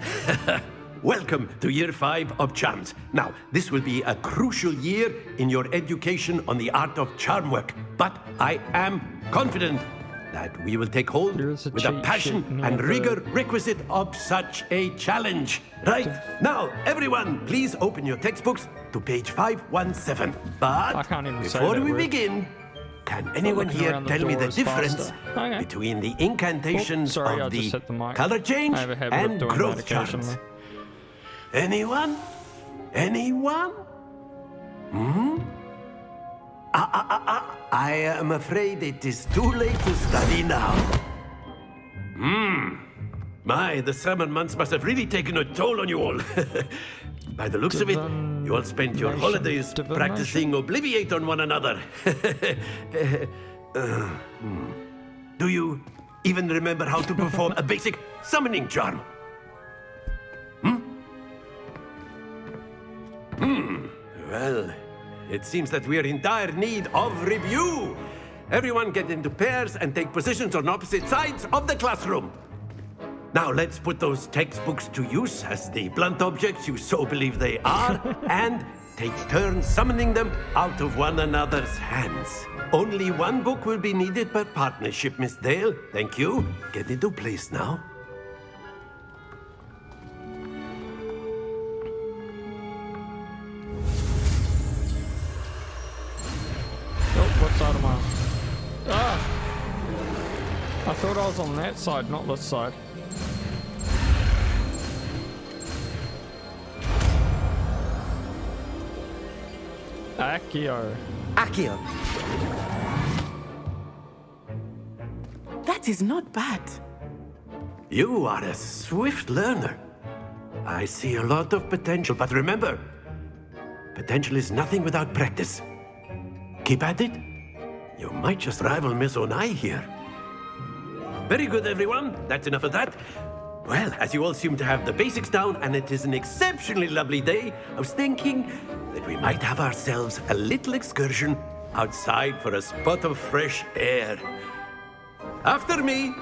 Welcome to Year 5 of Charms. Now, this will be a crucial year in your education on the art of charm work, but I am confident that we will take hold with the passion and rigor requisite of such a challenge. Right? Now, everyone, please open your textbooks to page 517. But before we begin, can anyone here tell me the difference between the incantations of the color change and growth charms? Anyone? Anyone? I am afraid it is too late to study now. My, the summer months must have really taken a toll on you all. By the looks of it, you all spent your holidays practicing Obliviate on one another. Do you even remember how to perform a basic summoning charm? Well, it seems that we are in dire need of review. Everyone get into pairs and take positions on opposite sides of the classroom. Now let's put those textbooks to use as the blunt objects you so believe they are, and take turns summoning them out of one another's hands. Only one book will be needed per partnership, Miss Dale. Thank you. Get into place now. What side am I on? Ah! I thought I was on that side, not this side. Accio. Accio. That is not bad. You are a swift learner. I see a lot of potential, but remember, potential is nothing without practice. Keep at it. You might just rival Miss Onai here. Very good, everyone. That's enough of that. Well, as you all seem to have the basics down, and it is an exceptionally lovely day, I was thinking that we might have ourselves a little excursion outside for a spot of fresh air. After me.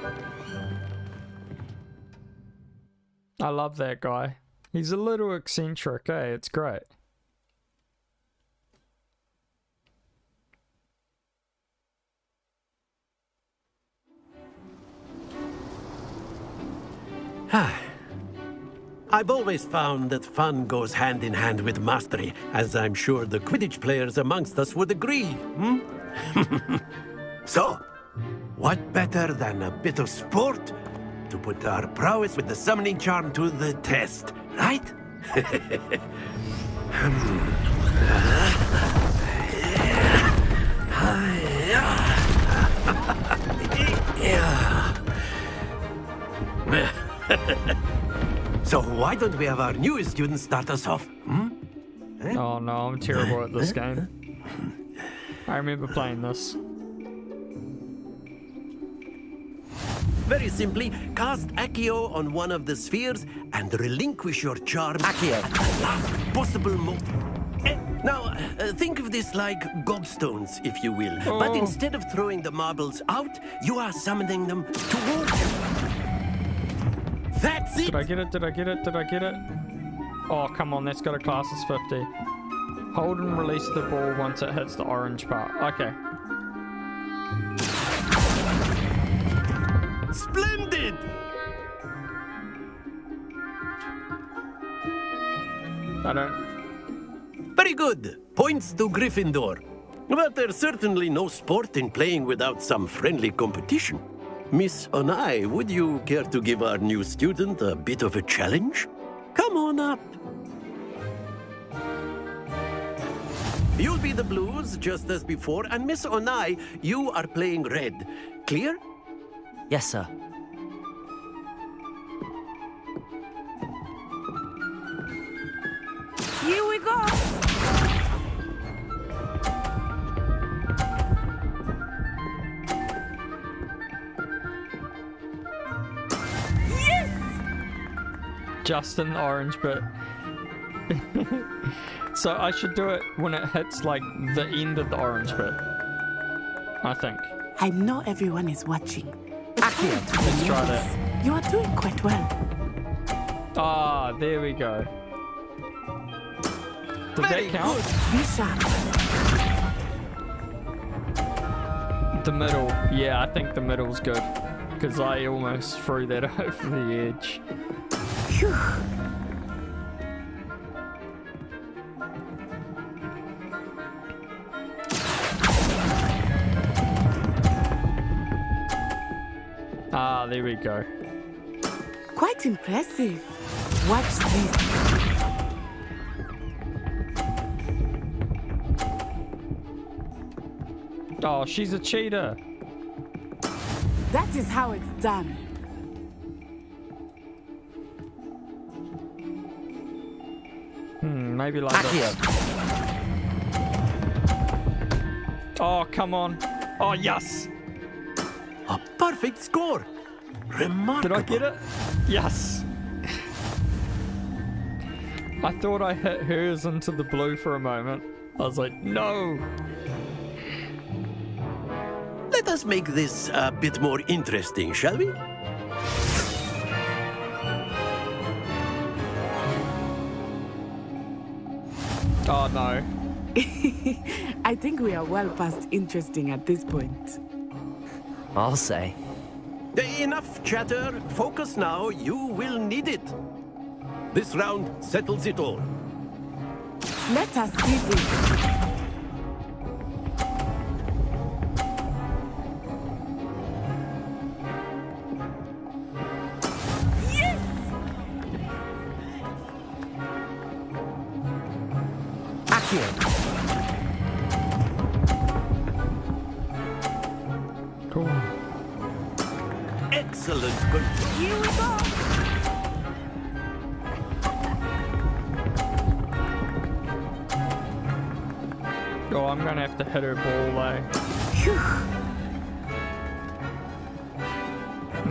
I love that guy. He's a little eccentric, eh? It's great. I've always found that fun goes hand in hand with mastery, as I'm sure the Quidditch players amongst us would agree, So, what better than a bit of sport to put our prowess with the summoning charm to the test, right? So why don't we have our newest student start us off? Oh no, I'm terrible at this game. I remember playing this. Very simply, cast Accio on one of the spheres and relinquish your charm Accio at the last possible moment. Now, think of this like gobstones, if you will. But instead of throwing the marbles out, you are summoning them towards you. That's it! Did I get it? Did I get it? Did I get it? Oh, come on, that's got a class as 50. Hold and release the ball once it hits the orange part. Okay. Splendid! I don't... Very good. Points to Gryffindor. But there's certainly no sport in playing without some friendly competition. Miss Onai, would you care to give our new student a bit of a challenge? Come on up. You'll be the blues, just as before, and Miss Onai, you are playing red. Clear? Yes, sir. Here we go! Yes! Just an orange bit. So I should do it when it hits like the end of the orange bit. I think. I know everyone is watching. Let's try that. You are doing quite well. Ah, there we go. Did that count? Be sharp. The middle. Yeah, I think the middle's good. Because I almost threw that over the edge. Phew. Ah, there we go. Quite impressive. Watch this. Oh, she's a cheater. That is how it's done. Maybe like this. Oh, come on. Oh, yes. A perfect score. Remarkable. Did I get it? Yes. I thought I hit hers into the blue for a moment. I was like, no. Let us make this a bit more interesting, shall we? Oh, no. I think we are well past interesting at this point. I'll say. Enough chatter. Focus now. You will need it. This round settles it all. Let us see this. Yes! Accurate. Cool. Excellent control. Here we go. Oh, I'm gonna have to hit her ball though.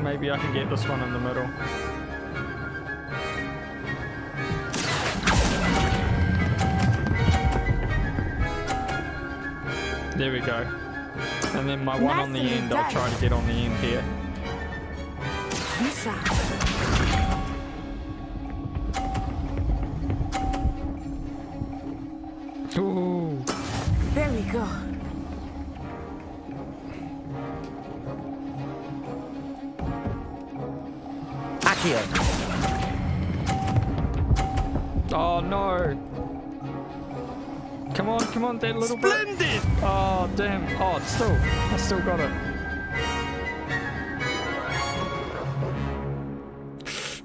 Maybe I can get this one in the middle. There we go. And then my one on the end, I'll try to get on the end here. Be sharp. Ooh. There we go. Accurate. Oh no. Come on, that little bit. Splendid! Oh, damn. Oh, I still got it.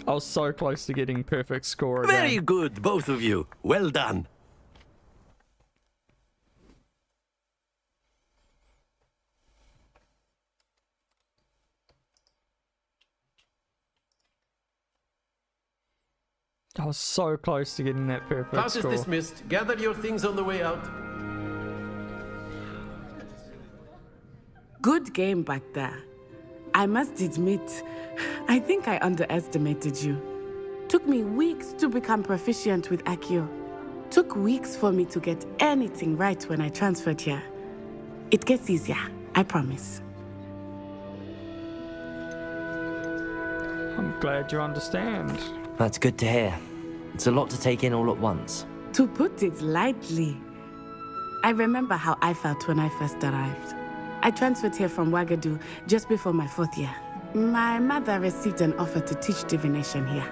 I was so close to getting perfect score again. Very good, both of you. Well done. I was so close to getting that perfect Class is score. dismissed. Gather your things on the way out. Good game back there. I must admit, I think I underestimated you. Took me weeks to become proficient with Accio. Took weeks for me to get anything right when I transferred here. It gets easier, I promise. I'm glad you understand. That's good to hear. It's a lot to take in all at once. To put it lightly, I remember how I felt when I first arrived. I transferred here from Wagadu just before my 4th year. My mother received an offer to teach divination here.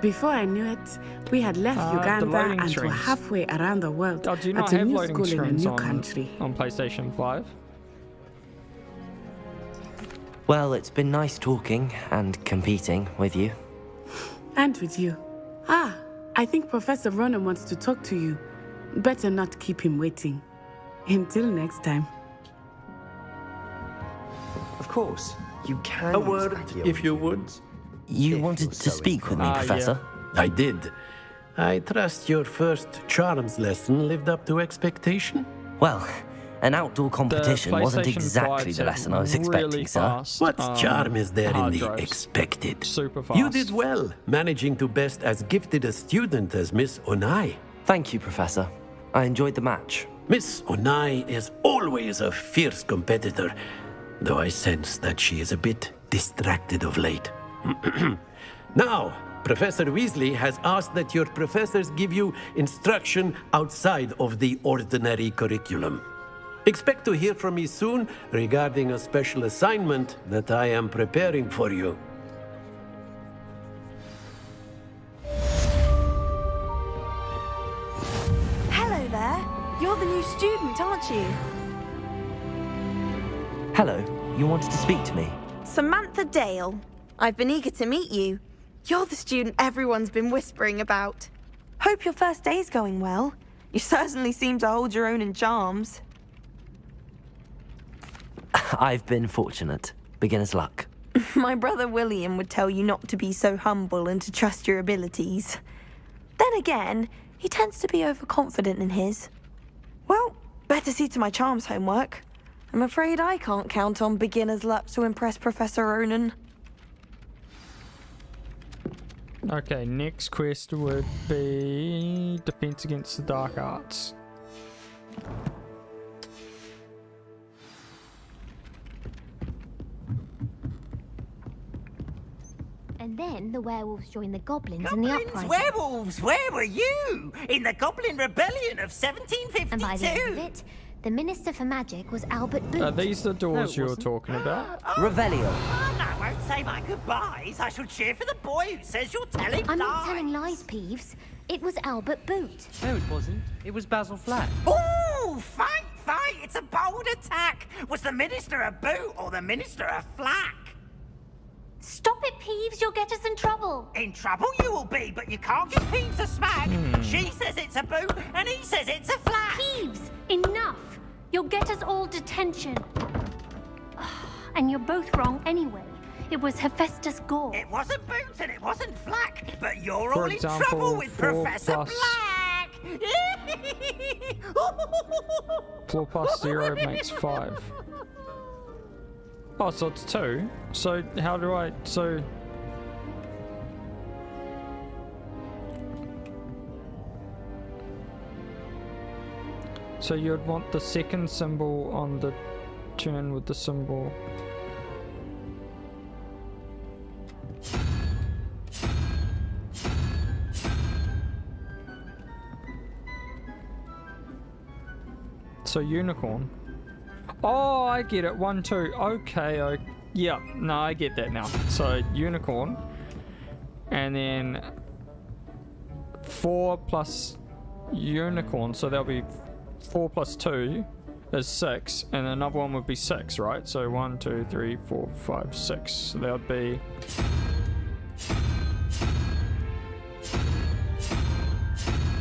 Before I knew it, we had left Uganda and were halfway around the world do you not at a have new loading school in a screens new country. on PlayStation 5? Well, it's been nice talking and competing with you. And with you. Ah, I think Professor Ronan wants to talk to you. Better not keep him waiting. Until next time. Of course, you can. A word, if you would. You wanted to speak with me, Professor? Yeah. I did. I trust your first charms lesson lived up to expectation? Well, an outdoor competition wasn't exactly the lesson I was expecting, sir. What charm is there in the expected? Super fast. You did well, managing to best as gifted a student as Miss Onai. Thank you, Professor. I enjoyed the match. Miss Onai is always a fierce competitor, though I sense that she is a bit distracted of late. Now, Professor Weasley has asked that your professors give you instruction outside of the ordinary curriculum. Expect to hear from me soon regarding a special assignment that I am preparing for you. Hello there. You're the new student, aren't you? Hello, you wanted to speak to me? Samantha Dale. I've been eager to meet you. You're the student everyone's been whispering about. Hope your first day's going well. You certainly seem to hold your own in charms. I've been fortunate. Beginner's luck. My brother William would tell you not to be so humble and to trust your abilities. Then again, he tends to be overconfident in his. Well, better see to my charms homework. I'm afraid I can't count on beginner's luck to impress Professor Ronan. Okay, next quest would be Defense Against the Dark Arts. And then the werewolves joined the goblins in the Goblins, uprising. werewolves, where were you? In the Goblin Rebellion of 1752? And by the end of it, the Minister for Magic was Albert Boot. Are these the doors you were talking about? Revelio. Oh, no, I won't say my goodbyes. I shall cheer for the boy who says you're telling I'm lies. not telling lies, Peeves. It was Albert Boot. No, it wasn't. It was Basil Flack. Ooh, fight, fight. It's a bold attack. Was the Minister a boot or the Minister a flack? Stop it, Peeves. You'll get us in trouble. In trouble you will be, but you can't get Peeves a smack. She says it's a boot, and he says it's a flack. Peeves, enough. You'll get us all detention. And you're both wrong anyway. It was Hephaestus Gore. It wasn't boot and it wasn't flack, but you're For all example, in trouble with 4 Professor plus- Black. 4 plus 0 makes 5. Oh, so it's 2. So how do I... So... So you'd want the second symbol on the turn with the symbol. So unicorn. Oh, I get it. 1, 2. Okay. Yeah. No, I get that now. So unicorn, and then 4 plus unicorn. So that'll be 4 plus 2 is 6, and another one would be 6, right? So 1, 2, 3, 4, 5, 6. So that would be.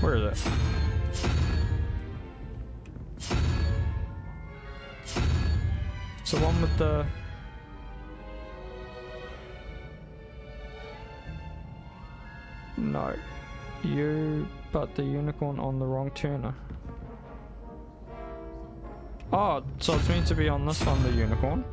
Where is it? So one with the... No. But the unicorn on the wrong turner. Oh, so it's meant to be on this one, the unicorn.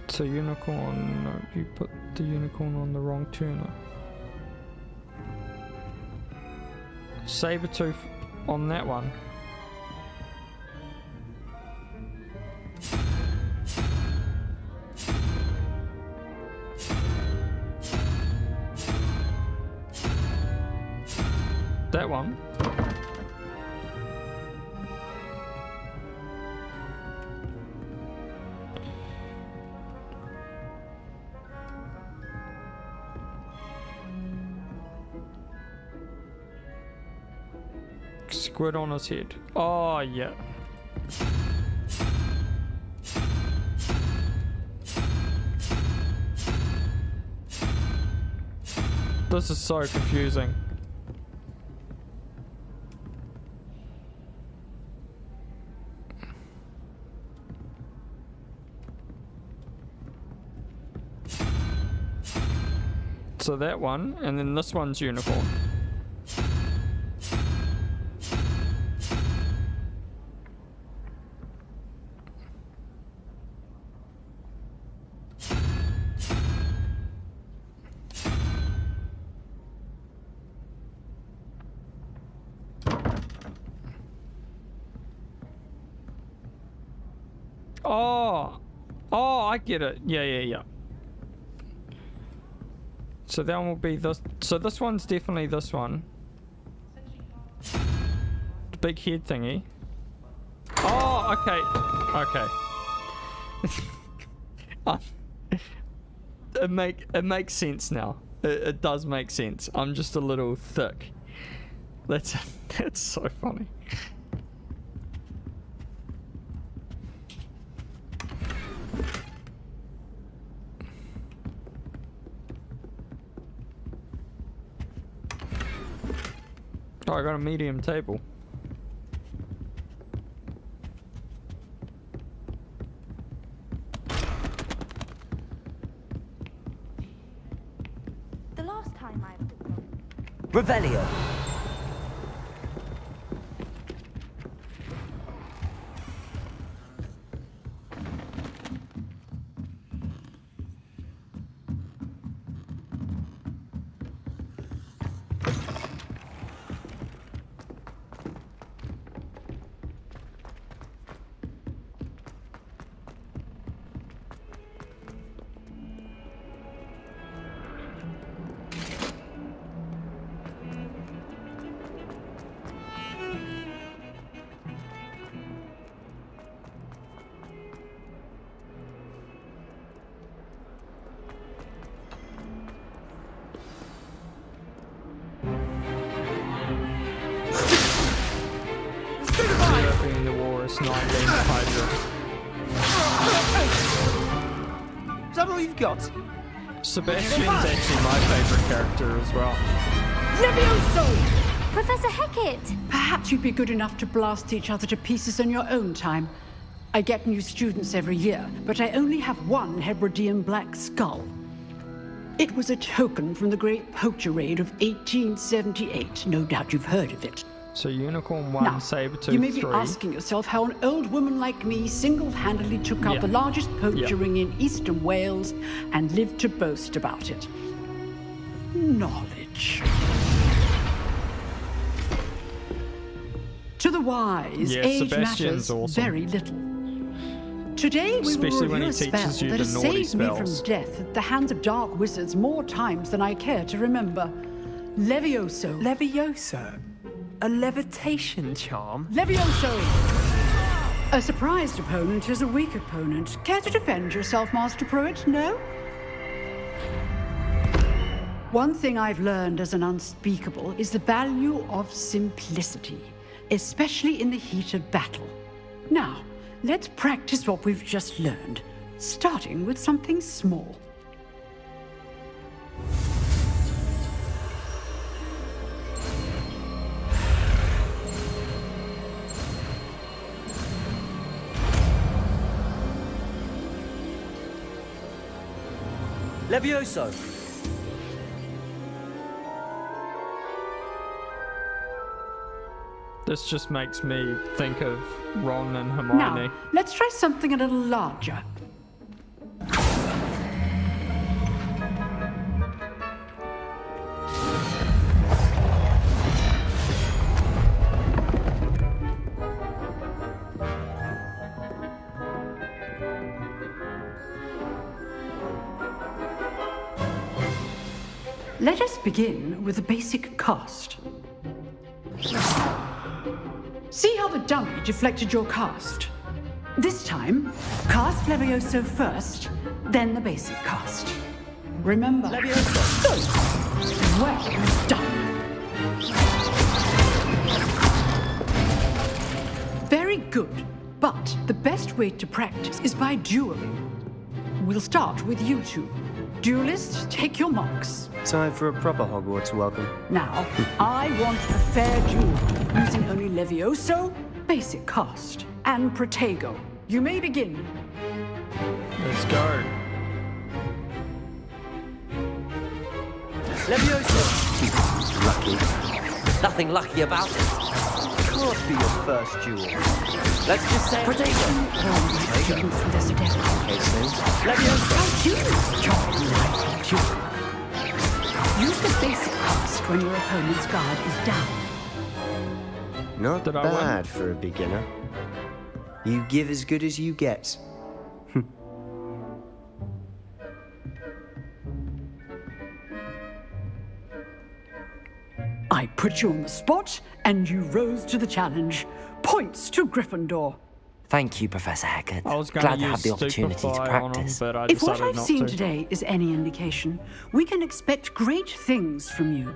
So unicorn, no, you put the unicorn on the wrong turner. Sabertooth on that one. That one. Squid on his head. Oh, yeah. This is so confusing. So that one, and then this one's unicorn. Oh, I get it. Yeah. So that one will be this. So this one's definitely this one. The big head thingy. Oh, okay. It makes sense now. It does make sense. I'm just a little thick. That's so funny. Oh, I got a medium table. The last time I... Revelio. The Walrus 19 Hydra. Is that all you've got? Sebastian's actually my favourite character as well. Levioso! Professor Hecat! Perhaps you'd be good enough to blast each other to pieces in your own time. I get new students every year, but I only have one Hebridean black skull. It was a token from the Great Poacher Raid of 1878. No doubt you've heard of it. So Unicorn 1, Now, Sabertooth 3. you may be asking yourself how an old woman like me single-handedly took out the largest poacher ring in eastern Wales and lived to boast about it. Knowledge. To the wise, age Sebastian's matters awesome. very little. Today we Especially will when review he a spell teaches you that the has naughty saved me from spells. death at the hands of dark wizards more times than I care to remember. Levioso. Levioso? A levitation charm? Levioso! A surprised opponent is a weak opponent. Care to defend yourself, Master Pruitt? No? One thing I've learned as an unspeakable is the value of simplicity, especially in the heat of battle. Now, let's practice what we've just learned, starting with something small. Levioso. This just makes me think of Ron and Hermione. Now, let's try something a little larger. Let us begin with the basic cast. See how the dummy deflected your cast? This time, cast Levioso first, then the basic cast. Remember. Levioso. Good. Well done. Very good. But the best way to practice is by dueling. We'll start with you two. Duelists, take your marks. Time for a proper Hogwarts welcome. Now, I want a fair duel, using only Levioso, basic cast, and Protego. You may begin. Let's go. Levioso! Lucky. Nothing lucky about it. Can't be your first duel. Let's just say Protego. Use the basic cast when your opponent's guard is down. Not Did I win? bad for a beginner. You give as good as you get. I put you on the spot, and you rose to the challenge. Points to Gryffindor. Thank you, Professor Hecat. I was going Glad to to have the opportunity to practice. But I If what decided I've not seen to. today is any indication, we can expect great things from you.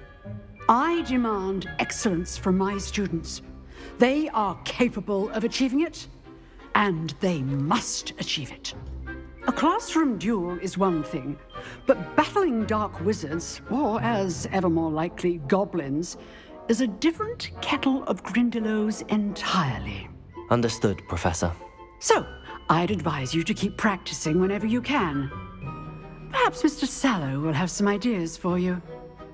I demand excellence from my students. They are capable of achieving it, and they must achieve it. A classroom duel is one thing, but battling dark wizards, or as ever more likely, goblins, is a different kettle of Grindylows entirely. Understood, Professor. So, I'd advise you to keep practicing whenever you can. Perhaps Mr. Sallow will have some ideas for you.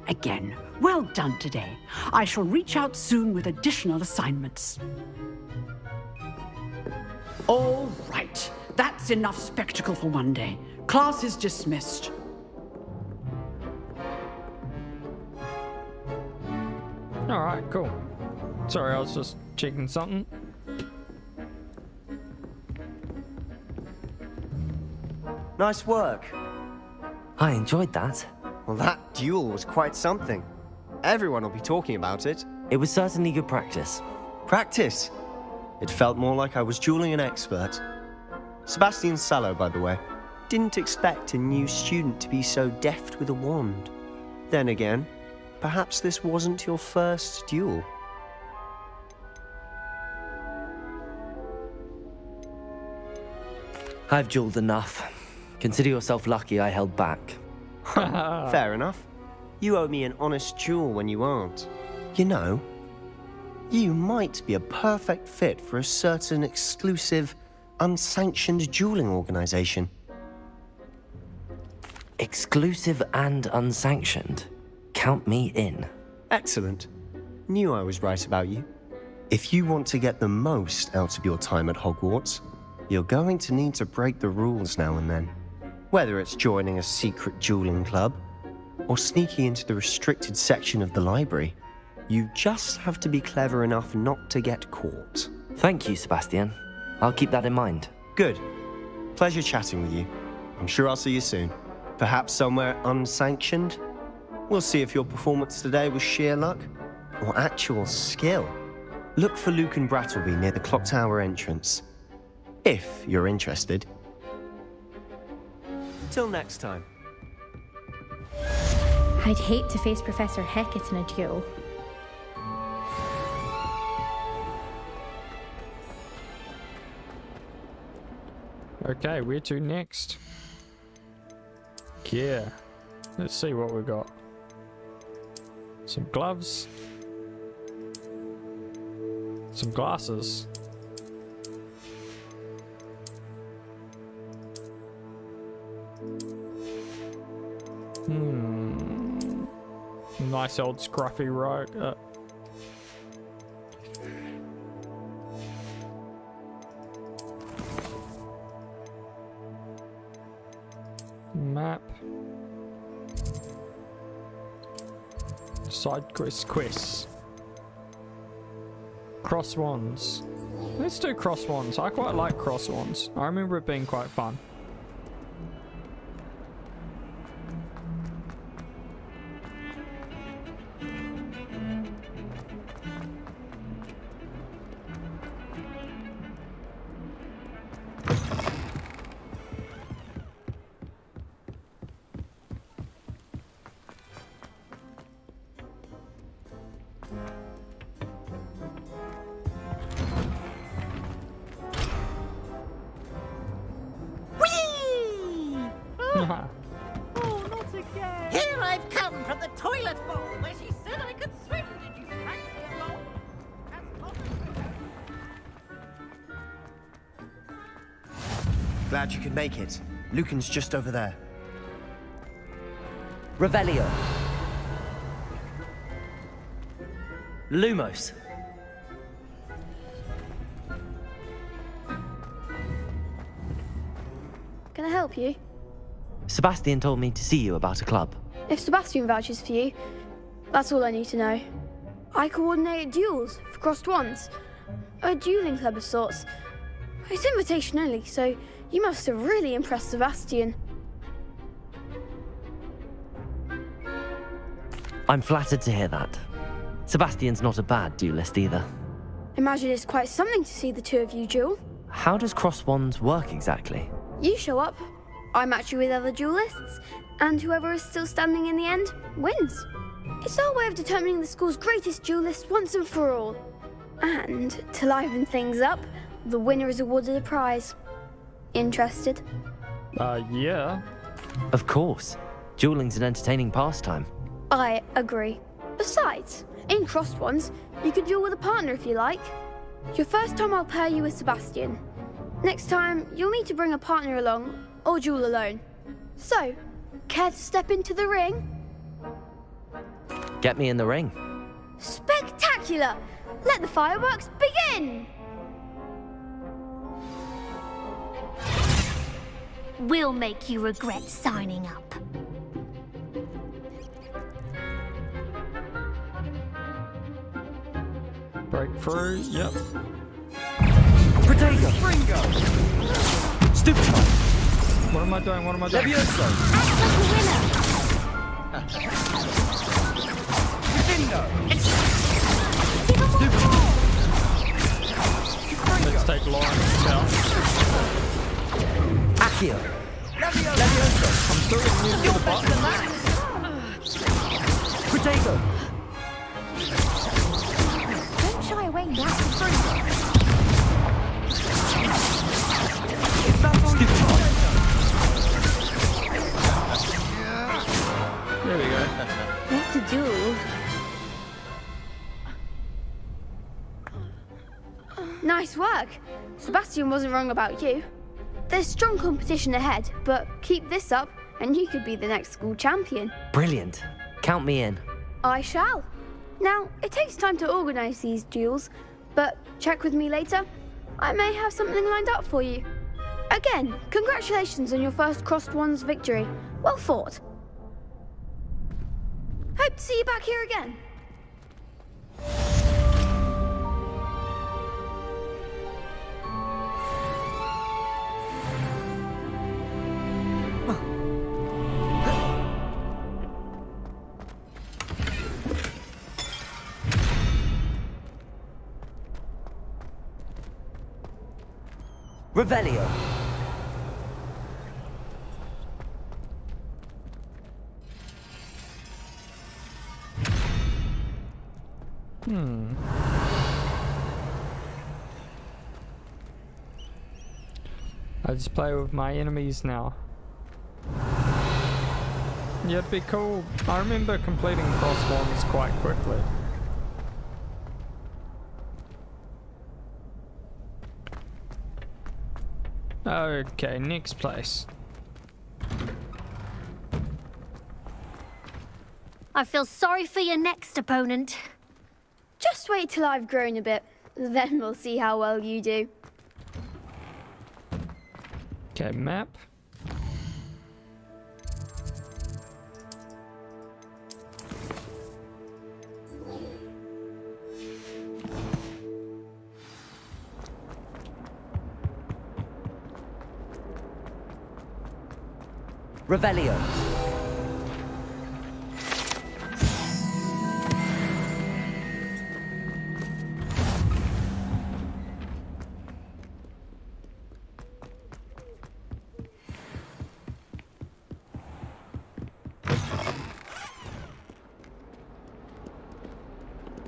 Again, well done today. I shall reach out soon with additional assignments. All right. That's enough spectacle for one day. Class is dismissed. Alright, cool. Sorry, I was just checking something. Nice work. I enjoyed that. Well, that duel was quite something. Everyone will be talking about it. It was certainly good practice. Practice? It felt more like I was dueling an expert. Sebastian Sallow, by the way. Didn't expect a new student to be so deft with a wand. Then again, perhaps this wasn't your first duel. I've dueled enough. Consider yourself lucky I held back. Fair enough. You owe me an honest duel when you aren't. You know, you might be a perfect fit for a certain exclusive, unsanctioned dueling organization. Exclusive and unsanctioned? Count me in. Excellent. Knew I was right about you. If you want to get the most out of your time at Hogwarts, you're going to need to break the rules now and then. Whether it's joining a secret dueling club, or sneaking into the restricted section of the library, you just have to be clever enough not to get caught. Thank you, Sebastian. I'll keep that in mind. Good. Pleasure chatting with you. I'm sure I'll see you soon. Perhaps somewhere unsanctioned? We'll see if your performance today was sheer luck or actual skill. Look for Luke and Brattleby near the clock tower entrance. If you're interested. Till next time. I'd hate to face Professor Hecat in a duel. Okay, where to next? Yeah. Let's see what we got. Some gloves. Some glasses. Nice old scruffy rogue. Map. Side quests. Cross wands. Let's do cross wands. I quite like cross wands. I remember it being quite fun. Oh, not again! Here I've come from the toilet bowl where she said I could swim. Did you fancy along? Glad you could make it. Lucan's just over there. Revelio. Lumos. Can I help you? Sebastian told me to see you about a club. If Sebastian vouches for you, that's all I need to know. I coordinate duels for crossed wands. A dueling club of sorts. It's invitation only, so you must have really impressed Sebastian. I'm flattered to hear that. Sebastian's not a bad duelist either. Imagine it's quite something to see the two of you duel. How does cross wands work exactly? You show up, I match you with other duelists, and whoever is still standing in the end wins. It's our way of determining the school's greatest duelist once and for all. And to liven things up, the winner is awarded a prize. Interested? Yeah. Of course. Dueling's an entertaining pastime. I agree. Besides, in crossed ones, you could duel with a partner if you like. Your first time I'll pair you with Sebastian. Next time, you'll need to bring a partner along, or duel alone. So, care to step into the ring? Get me in the ring. Spectacular! Let the fireworks begin! We'll make you regret signing up. Breakthrough, yep. Protego! Stupid! What am I doing? What am I doing? Levioso! Let's take Lawrence out. Accio! Levioso! I'm still getting used to the button. Protego! Don't shy away now. There we go. What to do? Nice work. Sebastian wasn't wrong about you. There's strong competition ahead, but keep this up and you could be the next school champion. Brilliant. Count me in. I shall. Now, it takes time to organise these duels, but check with me later. I may have something lined up for you. Again, congratulations on your first crossed wands victory. Well fought. Hope to see you back here again. Revelio. I just play with my enemies now. Yeah, it'd be cool. I remember completing cross wands quite quickly. Okay, next place. I feel sorry for your next opponent. Just wait till I've grown a bit, then we'll see how well you do. Okay, map. Revelio.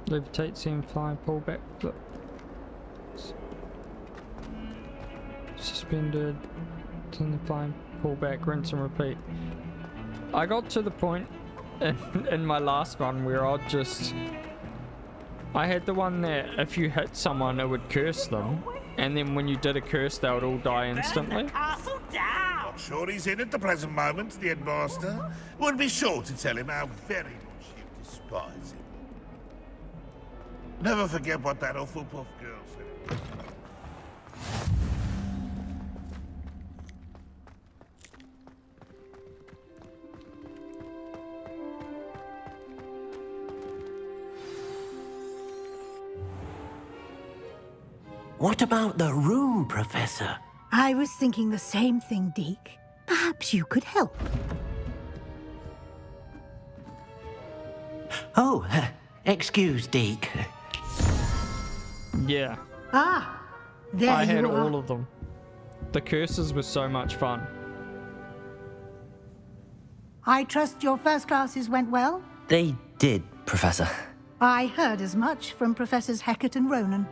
Levitate, seam, fly, pull back, flip. Suspended. Turn the flame, pull back, rinse and repeat. I got to the point in my last run where I had the one that if you hit someone it would curse them, and then when you did a curse they would all die instantly. Castle down! Not sure he's in at the present moment, the headmaster. Would be sure to tell him how very much you despise him. Never forget what that Hufflepuff girl said. What about the room, Professor? I was thinking the same thing, Deke. Perhaps you could help. Oh, excuse, Deke. Yeah. Ah, there I had you are. all of them. The curses were so much fun. I trust your first classes went well? They did, Professor. I heard as much from Professors Hecat and Ronan.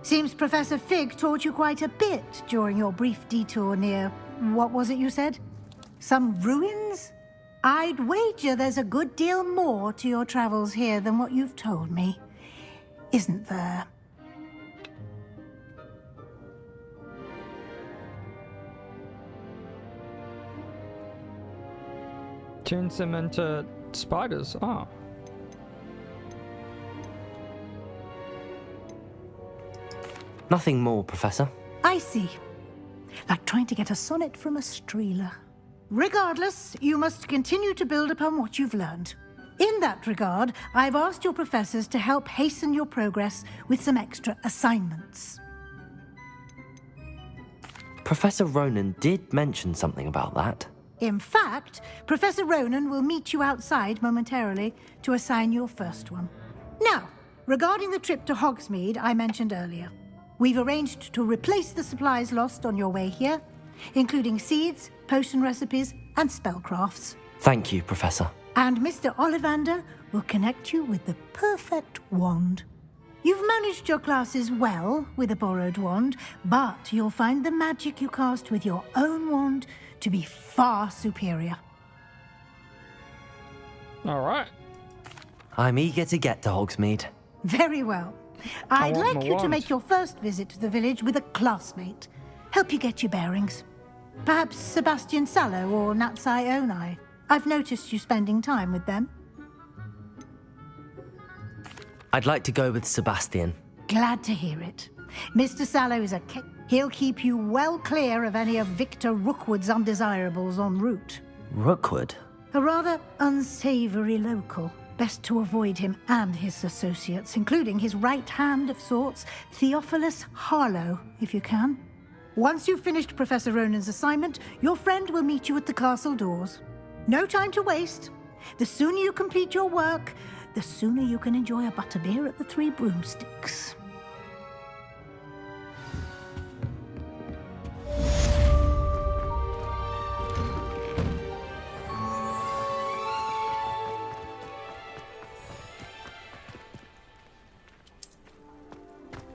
Seems Professor Fig taught you quite a bit during your brief detour near... what was it you said? Some ruins? I'd wager there's a good deal more to your travels here than what you've told me. Isn't there? Turns them into spiders. Oh. Nothing more, Professor. I see. Like trying to get a sonnet from a streeler. Regardless, you must continue to build upon what you've learned. In that regard, I've asked your professors to help hasten your progress with some extra assignments. Professor Ronan did mention something about that. In fact, Professor Ronan will meet you outside momentarily to assign your first one. Now, regarding the trip to Hogsmeade I mentioned earlier, we've arranged to replace the supplies lost on your way here, including seeds, potion recipes, and spellcrafts. Thank you, Professor. And Mr. Ollivander will connect you with the perfect wand. You've managed your classes well with a borrowed wand, but you'll find the magic you cast with your own wand to be far superior. All right. I'm eager to get to Hogsmeade. Very well. I'd like you to make your first visit to the village with a classmate. Help you get your bearings. Perhaps Sebastian Sallow or Natsai Onai. I've noticed you spending time with them. I'd like to go with Sebastian. Glad to hear it. Mr. Sallow is he'll keep you well clear of any of Victor Rookwood's undesirables en route. Rookwood? A rather unsavory local. Best to avoid him and his associates, including his right hand of sorts, Theophilus Harlow, if you can. Once you've finished Professor Ronan's assignment, your friend will meet you at the castle doors. No time to waste. The sooner you complete your work, the sooner you can enjoy a butterbeer at the Three Broomsticks.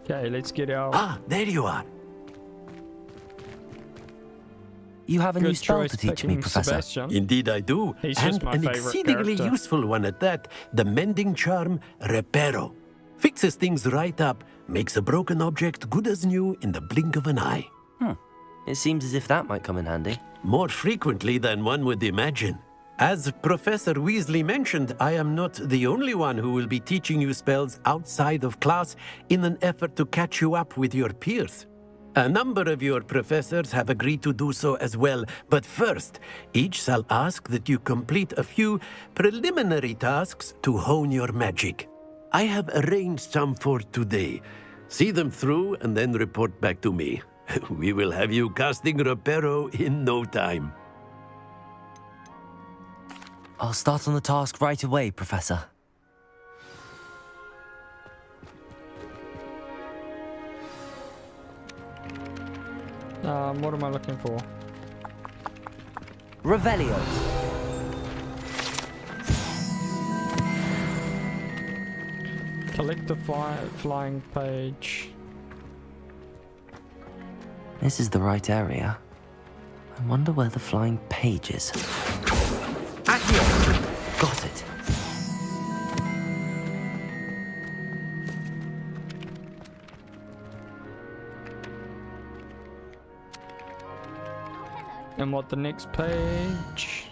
Okay, let's get out. Ah, there you are. You have a new Good spell choice to teach me, picking Professor. Sebastian. Indeed I do. He's And just my an favorite exceedingly character. useful one at that. The mending charm, Reparo. Fixes things right up, makes a broken object good as new in the blink of an eye. It seems as if that might come in handy. More frequently than one would imagine. As Professor Weasley mentioned, I am not the only one who will be teaching you spells outside of class in an effort to catch you up with your peers. A number of your professors have agreed to do so as well, but first, each shall ask that you complete a few preliminary tasks to hone your magic. I have arranged some for today. See them through and then report back to me. We will have you casting Reparo in no time. I'll start on the task right away, Professor. What am I looking for? Revelio. Collect the flying page. This is the right area. I wonder where the flying page is. Got it. And what the next page?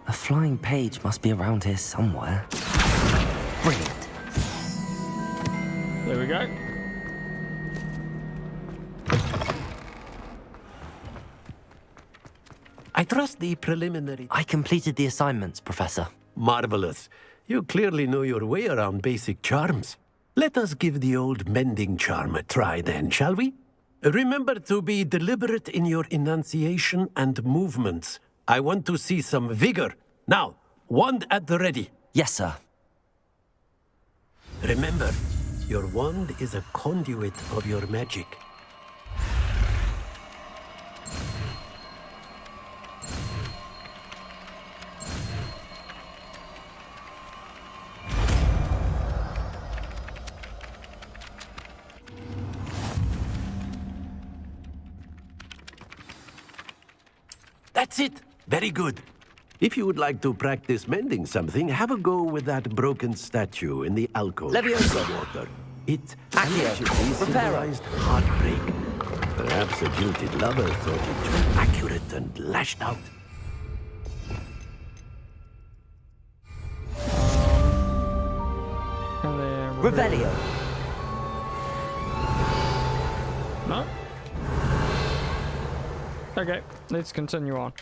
A flying page must be around here somewhere. Brilliant. There we go. I trust the preliminary... I completed the assignments, Professor. Marvelous. You clearly know your way around basic charms. Let us give the old mending charm a try then, shall we? Remember to be deliberate in your enunciation and movements. I want to see some vigor. Now, wand at the ready. Yes, sir. Remember, your wand is a conduit of your magic. That's it. Very good. If you would like to practice mending something, have a go with that broken statue in the alcove. Leviosa. Water. It allegedly symbolized heartbreak. Perhaps a jilted lover thought it too accurate and lashed out. Revelio. No? Okay, let's continue on.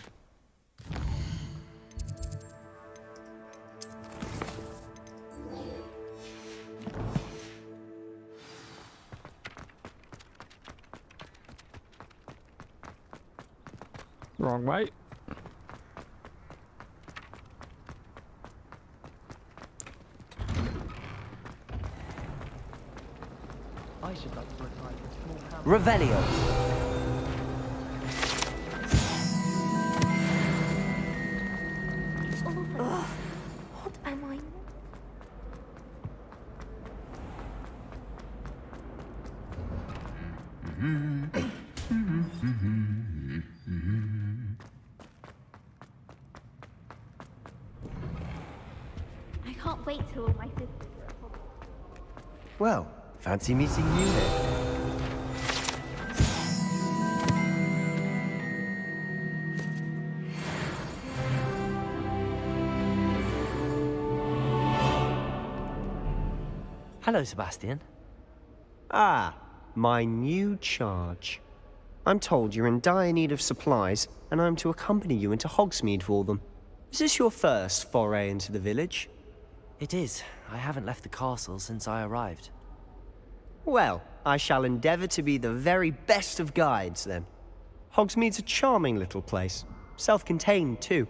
Wrong way. I should like to retire to a small house. Revelio. What am I? I can't wait till all my sisters are at Hogwarts. Well, fancy meeting you here. Hello, Sebastian. Ah, my new charge. I'm told you're in dire need of supplies, and I'm to accompany you into Hogsmeade for them. Is this your first foray into the village? It is. I haven't left the castle since I arrived. Well, I shall endeavour to be the very best of guides, then. Hogsmeade's a charming little place. Self-contained, too.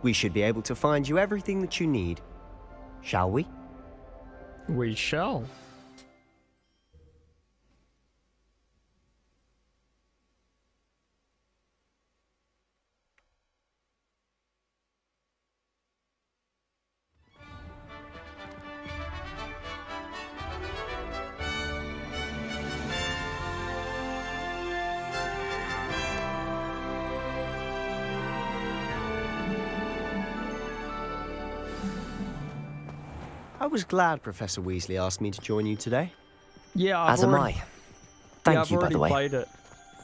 We should be able to find you everything that you need. Shall we? We shall. I was glad Professor Weasley asked me to join you today. Yeah, As am I. Thank you, by the way. I've already played it.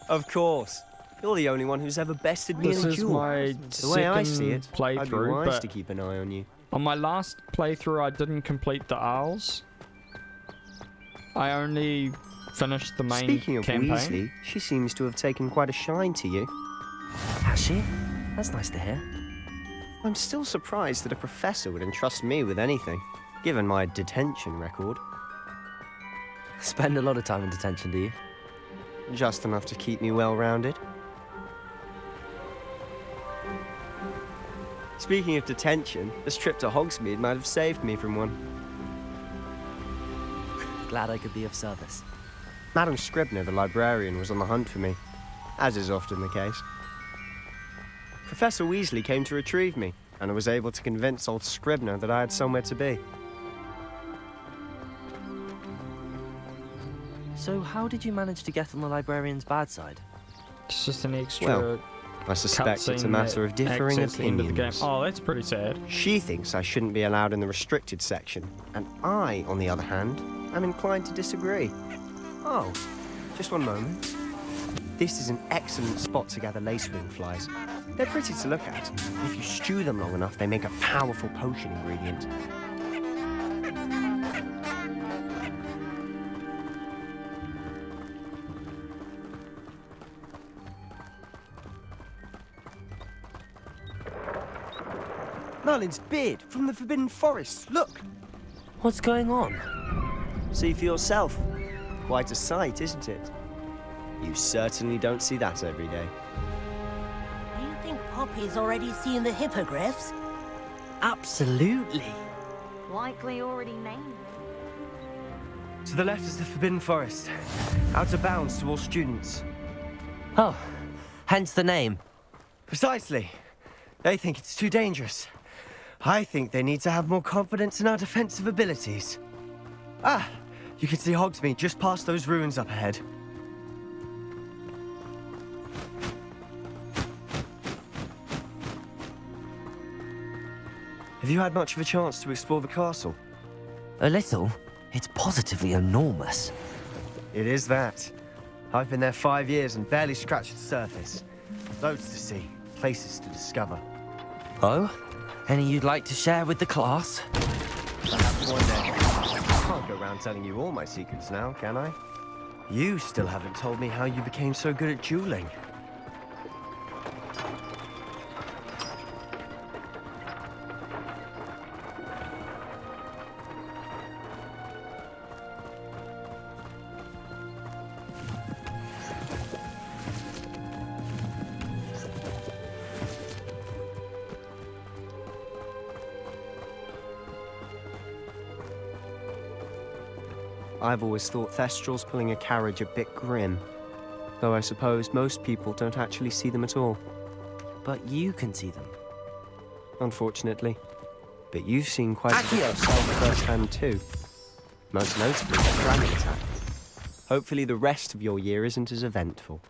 Of course. You're the only one who's ever bested me This in a is duel. my The way I see it, second I'd be playthrough, wise but to keep an eye on you. on my last playthrough, I didn't complete the Owls. I only finished the main Speaking of campaign. Weasley, she seems to have taken quite a shine to you. Has she? That's nice to hear. I'm still surprised that a professor would entrust me with anything, given my detention record. Spend a lot of time in detention, do you? Just enough to keep me well-rounded. Speaking of detention, this trip to Hogsmeade might have saved me from one. Glad I could be of service. Madam Scribner, the librarian, was on the hunt for me, as is often the case. Professor Weasley came to retrieve me, and I was able to convince old Scribner that I had somewhere to be. So how did you manage to get on the librarian's bad side? It's just an extra. Well, I suspect it's a matter of differing opinions. Oh, that's pretty sad. She thinks I shouldn't be allowed in the restricted section, and I, on the other hand, am inclined to disagree. Oh, just one moment. This is an excellent spot to gather lacewing flies. They're pretty to look at. If you stew them long enough, they make a powerful potion ingredient. Merlin's beard from the Forbidden Forest. Look! What's going on? See for yourself. Quite a sight, isn't it? You certainly don't see that every day. Do you think Poppy's already seen the hippogriffs? Absolutely. Likely already named. To the left is the Forbidden Forest. Out of bounds to all students. Oh, hence the name. Precisely. They think it's too dangerous. I think they need to have more confidence in our defensive abilities. Ah, you can see Hogsmeade just past those ruins up ahead. Have you had much of a chance to explore the castle? A little. It's positively enormous. It is that. I've been there 5 years and barely scratched the surface. Loads to see, places to discover. Oh? Any you'd like to share with the class? Perhaps one day. I can't go around telling you all my secrets now, can I? You still haven't told me how you became so good at dueling. I've always thought Thestrals pulling a carriage a bit grim, though I suppose most people don't actually see them at all. But you can see them. Unfortunately. But you've seen quite a bit yourself firsthand too. Most notably the dragon attack. Hopefully the rest of your year isn't as eventful.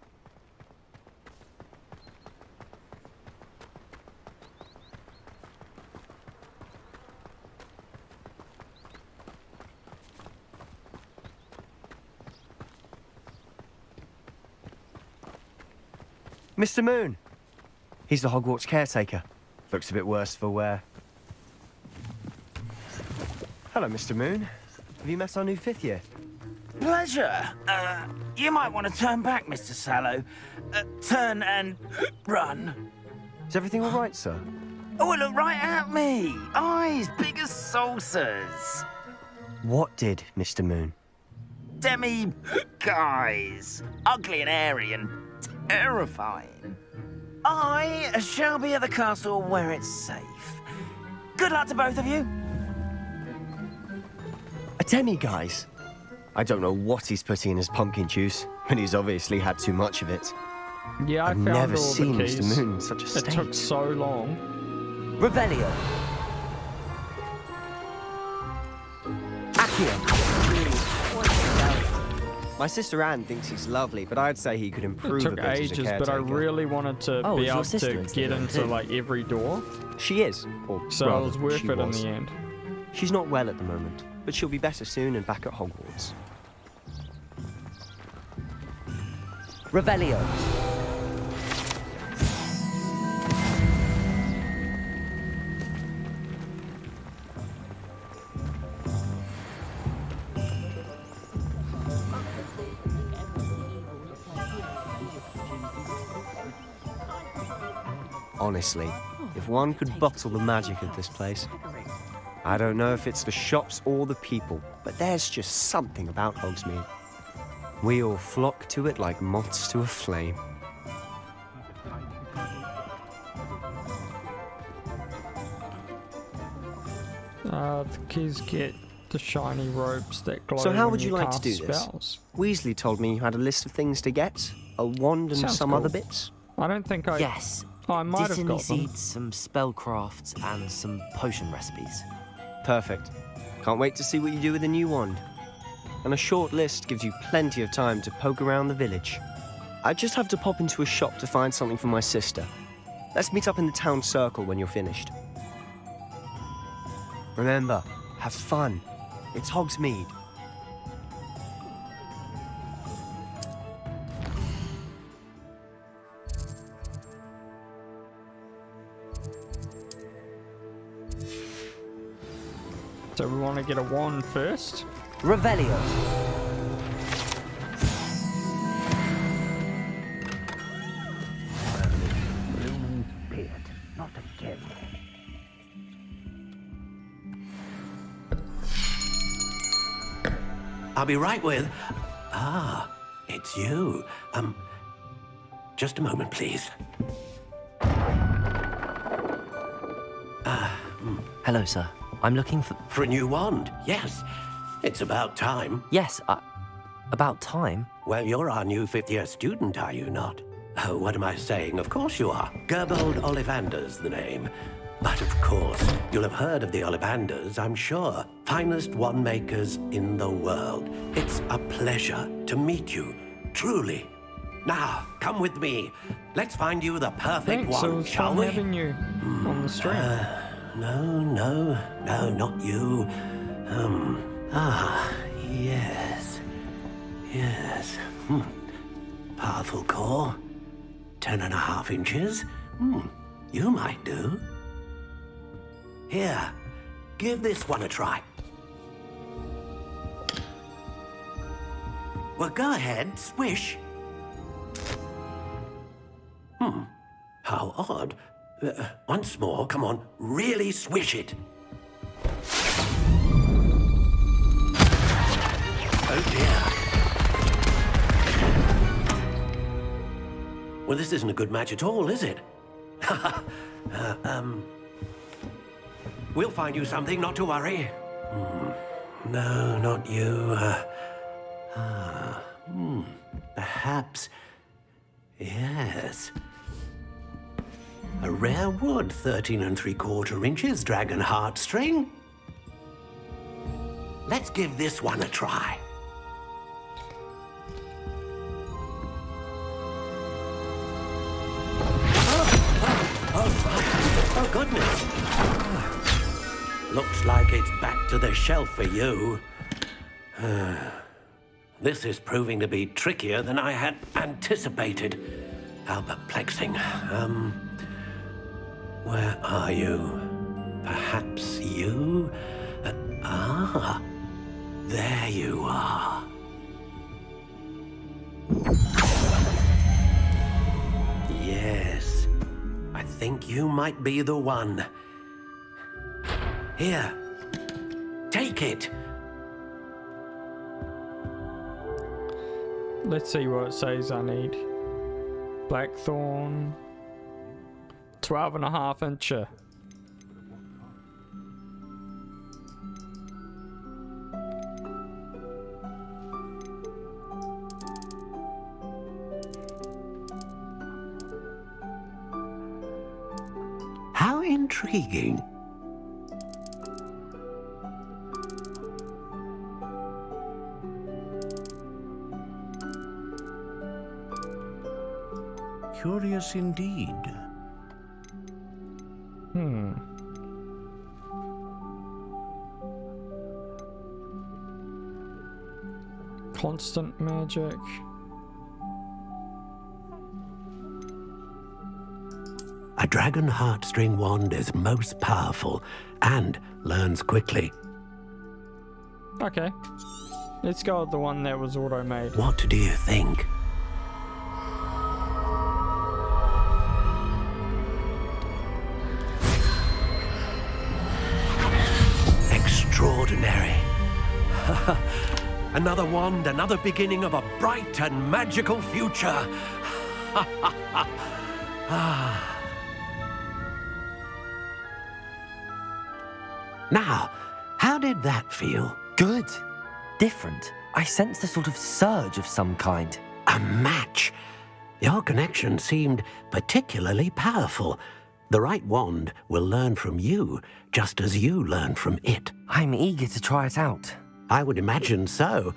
Mr. Moon. He's the Hogwarts caretaker. Looks a bit worse for wear. Hello, Mr. Moon. Have you met our new 5th year? Pleasure. You might want to turn back, Mr. Sallow. Turn and run. Is everything all right, sir? Oh, look right at me. Eyes big as saucers. What did, Mr. Moon? Guys. Ugly and hairy and terrifying. I shall be at the castle where it's safe. Good luck to both of you. A demi-guise? I don't know what he's putting in his pumpkin juice, but he's obviously had too much of it. Yeah, I've found never all seen the keys. Mr. Moon in such a state. It took so long. Revelio. My sister Anne thinks he's lovely, but I'd say he could improve It a took bit as a ages, caretaker. but I really wanted to be is your able sister to in get Slytherin into too? like every door. She is, or So rather, it was worth she it in was. the end. She's not well at the moment, but she'll be better soon and back at Hogwarts. Revelio. Honestly, if one could bottle the magic of this place. I don't know if it's the shops or the people, but there's just something about Hogsmeade. We all flock to it like moths to a flame. The kids get The shiny robes that glow. So how when would you like to cast do spells. this? Weasley told me you had a list of things to get, a wand and Sounds some cool. other bits. I don't think I. Yes. Oh, I might have Dittany got them. seeds, some spellcrafts, and some potion recipes. Perfect. Can't wait to see what you do with the new wand. And a short list gives you plenty of time to poke around the village. I just have to pop into a shop to find something for my sister. Let's meet up in the town circle when you're finished. Remember, have fun. It's Hogsmeade. So we want to get a wand first. Revelio. Not again. I'll be right with... Ah, it's you. Just a moment, please. Hello, sir. I'm looking for... For a new wand, yes. It's about time. Yes, about time? Well, you're our new fifth-year student, are you not? Oh, what am I saying? Of course you are. Gerbold Ollivander's the name. But of course, you'll have heard of the Ollivanders, I'm sure. Finest wand makers in the world. It's a pleasure to meet you, truly. Now, come with me. Let's find you the perfect Thanks, wand, it was shall fun we? having you on the stream. No, not you. Yes. Powerful core. 10.5 inches. You might do. Here, give this one a try. Well, go ahead, swish. How odd. Once more, come on, really swish it. Oh dear. Well, this isn't a good match at all, is it? We'll find you something, not to worry. No, not you. Perhaps. Yes. A rare wood, 13 3/4 inches, dragon heartstring. Let's give this one a try. Oh, goodness. Looks like it's back to the shelf for you. This is proving to be trickier than I had anticipated. How perplexing. Where are you? Perhaps you? There you are. Yes, I think you might be the one. Here, take it. Let's see what it says I need. Blackthorn. 12.5 incher. How intriguing. Curious indeed. Constant magic. A dragon heartstring wand is most powerful and learns quickly. Okay. Let's go with the one that was auto-made. What do you think? Extraordinary. Another wand, another beginning of a bright and magical future. Now, How did that feel? Good. Different. I sensed a sort of surge of some kind. A match? Your connection seemed particularly powerful. The right wand will learn from you, just as you learn from it. I'm eager to try it out. I would imagine so.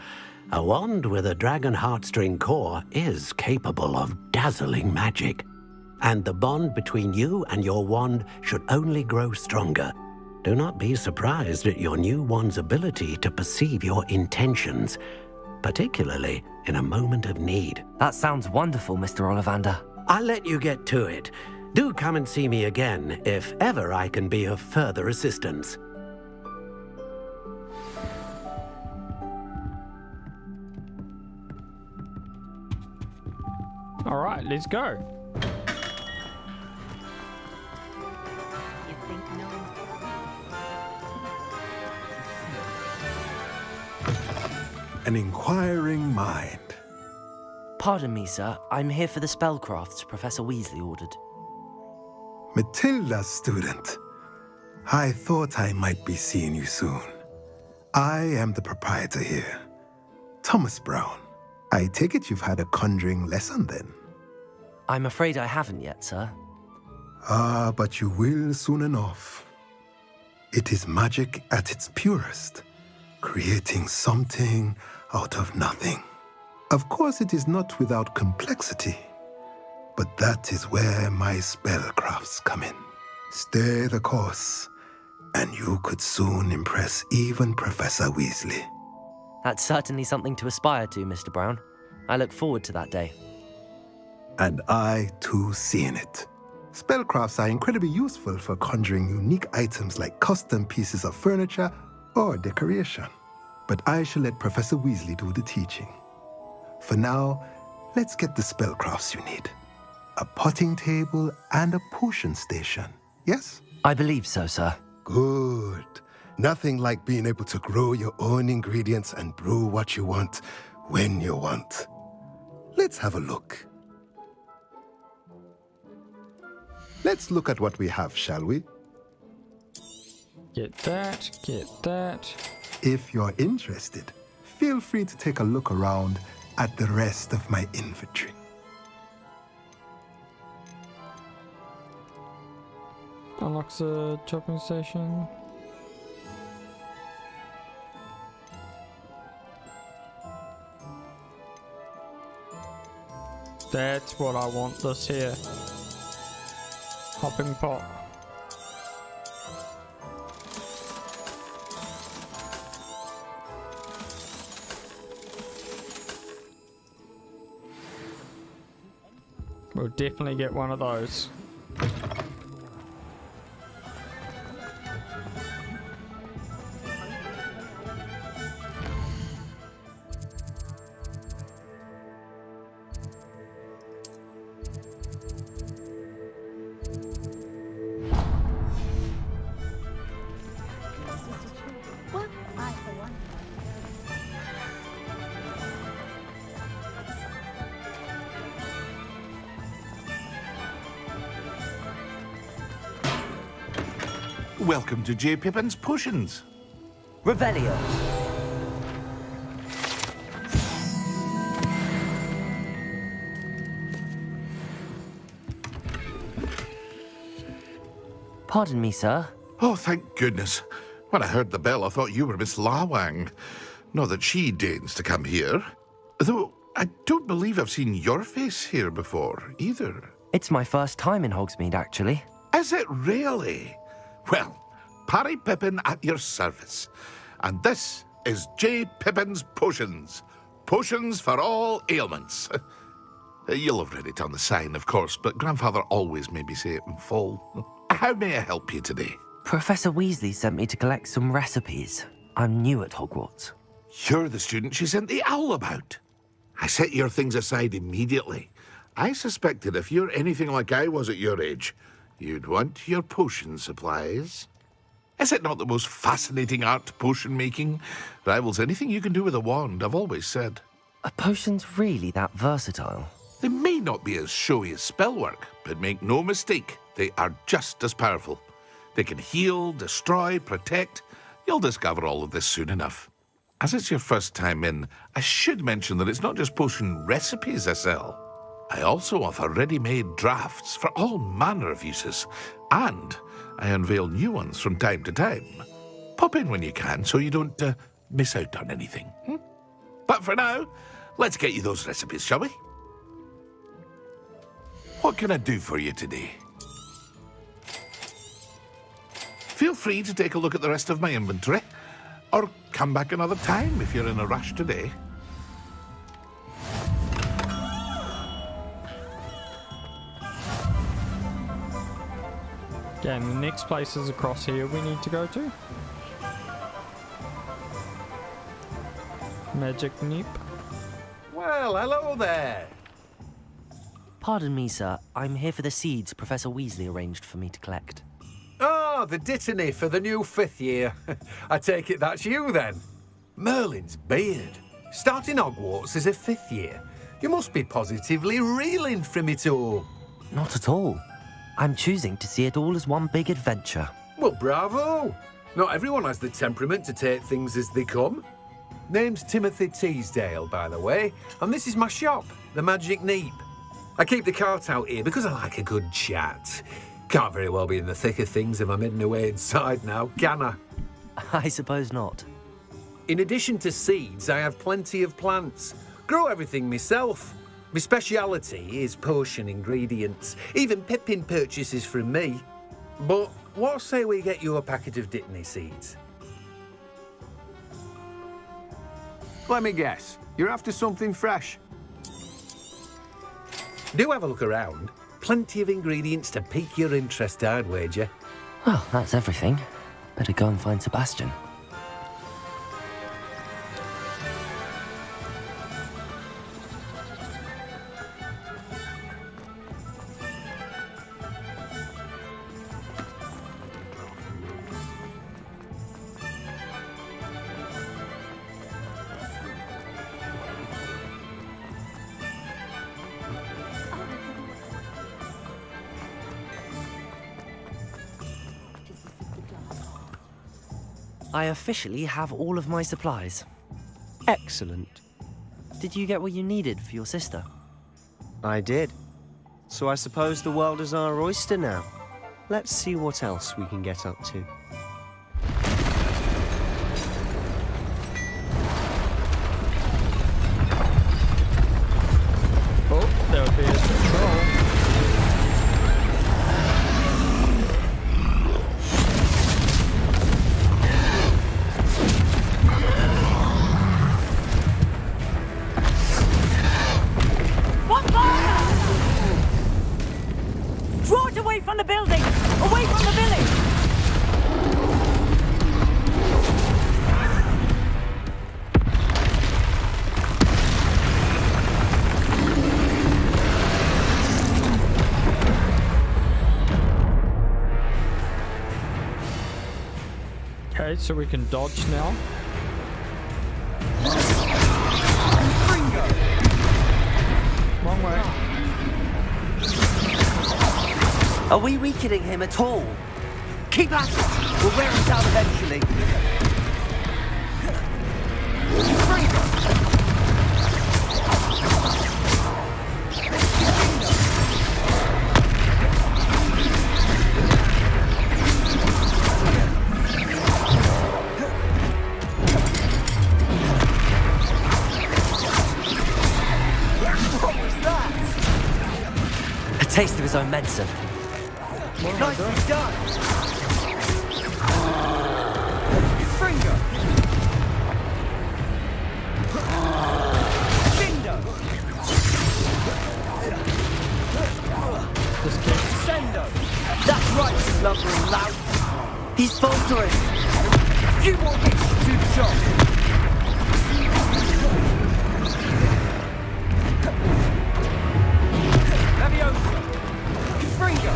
A wand with a dragon heartstring core is capable of dazzling magic. And the bond between you and your wand should only grow stronger. Do not be surprised at your new wand's ability to perceive your intentions, particularly in a moment of need. That sounds wonderful, Mr. Ollivander. I'll let you get to it. Do come and see me again if ever I can be of further assistance. All right, let's go. An inquiring mind. Pardon me, sir. I'm here for the spellcrafts Professor Weasley ordered. Matilda, student. I thought I might be seeing you soon. I am the proprietor here, Thomas Brown. I take it you've had a conjuring lesson then? I'm afraid I haven't yet, sir. Ah, but you will soon enough. It is magic at its purest, creating something out of nothing. Of course, it is not without complexity, but that is where my spellcrafts come in. Stay the course, and you could soon impress even Professor Weasley. That's certainly something to aspire to, Mr. Brown. I look forward to that day. And I, too, seeing it. Spellcrafts are incredibly useful for conjuring unique items like custom pieces of furniture or decoration. But I shall let Professor Weasley do the teaching. For now, let's get the spellcrafts you need. A potting table and a potion station, yes? I believe so, sir. Good. Nothing like being able to grow your own ingredients and brew what you want, when you want. Let's have a look. Let's look at what we have, shall we? Get that, get that. If you're interested, feel free to take a look around at the rest of my inventory. Unlocks a chopping station. That's what I want this here. Hopping pot. We'll definitely get one of those. Welcome to J. Pippin's Potions. Revelio. Pardon me, sir. Oh, thank goodness. When I heard the bell, I thought you were Miss Lawang. Not that she deigns to come here. Though, I don't believe I've seen your face here before, either. It's my first time in Hogsmeade, actually. Is it really? Well, Parry Pippin at your service. And this is J. Pippin's Potions. Potions for all ailments. You'll have read it on the sign, of course, but Grandfather always made me say it in full. How may I help you today? Professor Weasley sent me to collect some recipes. I'm new at Hogwarts. You're the student she sent the owl about. I set your things aside immediately. I suspected if you're anything like I was at your age, you'd want your potion supplies. Is it not the most fascinating art, potion making? Rivals anything you can do with a wand, I've always said. Are potions really that versatile? They may not be as showy as spellwork, but make no mistake, they are just as powerful. They can heal, destroy, protect. You'll discover all of this soon enough. As it's your first time in, I should mention that it's not just potion recipes I sell. I also offer ready-made drafts for all manner of uses, and I unveil new ones from time to time. Pop in when you can so you don't miss out on anything. But for now, let's get you those recipes, shall we? What can I do for you today? Feel free to take a look at the rest of my inventory, or come back another time if you're in a rush today. Yeah, and the next place is across here we need to go to. Magic Neep. Well, hello there. Pardon me, sir. I'm here for the seeds Professor Weasley arranged for me to collect. Oh, the dittany for the new 5th year. I take it that's you, then. Merlin's beard. Starting Hogwarts as a 5th year. You must be positively reeling from it all. Not at all. I'm choosing to see it all as one big adventure. Well, bravo. Not everyone has the temperament to take things as they come. Name's Timothy Teasdale, by the way, and this is my shop, the Magic Neep. I keep the cart out here because I like a good chat. Can't very well be in the thick of things if I'm hidden away inside now, can I? I suppose not. In addition to seeds, I have plenty of plants. Grow everything myself. My speciality is potion ingredients. Even Pippin purchases from me. But what say we get you a packet of Dittany seeds? Let me guess. You're after something fresh. Do have a look around. Plenty of ingredients to pique your interest, I'd wager. Well, that's everything. Better go and find Sebastian. I officially have all of my supplies. Excellent. Did you get what you needed for your sister? I did. So I suppose the world is our oyster now. Let's see what else we can get up to. Oh, there would be a troll. Draw it away from the building! Away from the village! Okay, so we can dodge now. Wrong way. Are we weakening him at all? Keep at it! We'll wear him down eventually. What was that? A taste of his own medicine. Nicely done! Finger! Findo! Sendo! That's right, slumbering lout. He's faltering. Few more hits to the top! Leviosa! Finger!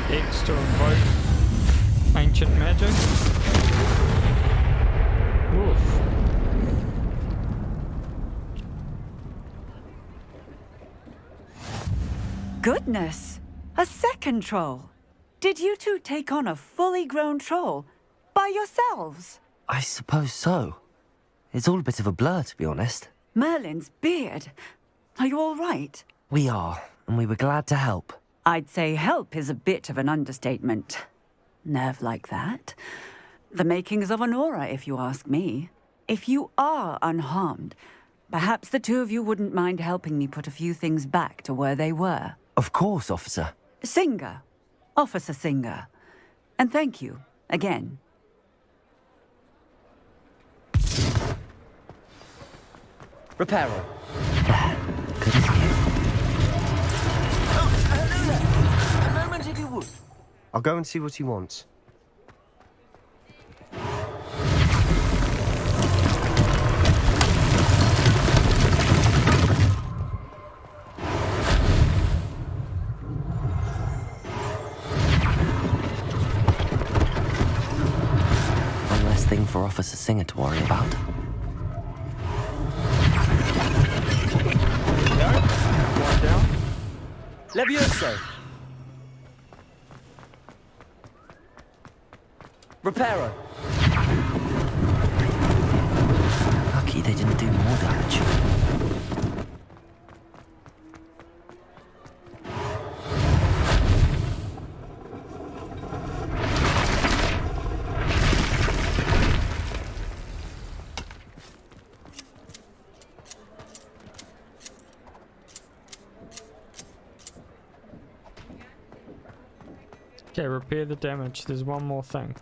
X to invoke ancient magic. Oof. Goodness! A second troll. Did you two take on a fully grown troll by yourselves? I suppose so. It's all a bit of a blur, to be honest. Merlin's beard. Are you all right? We are, and we were glad to help. I'd say help is a bit of an understatement. Nerve like that. The makings of an aura, if you ask me. If you are unharmed, perhaps the two of you wouldn't mind helping me put a few things back to where they were. Of course, officer. Singer. Officer Singer. And thank you, again. Reparo. Good as new. Hello there. A moment if you would. I'll go and see what he wants. One less thing for Officer Singer to worry about. One down. Levioso. Reparo. Lucky they didn't do more damage. Okay, repair the damage. There's one more thing.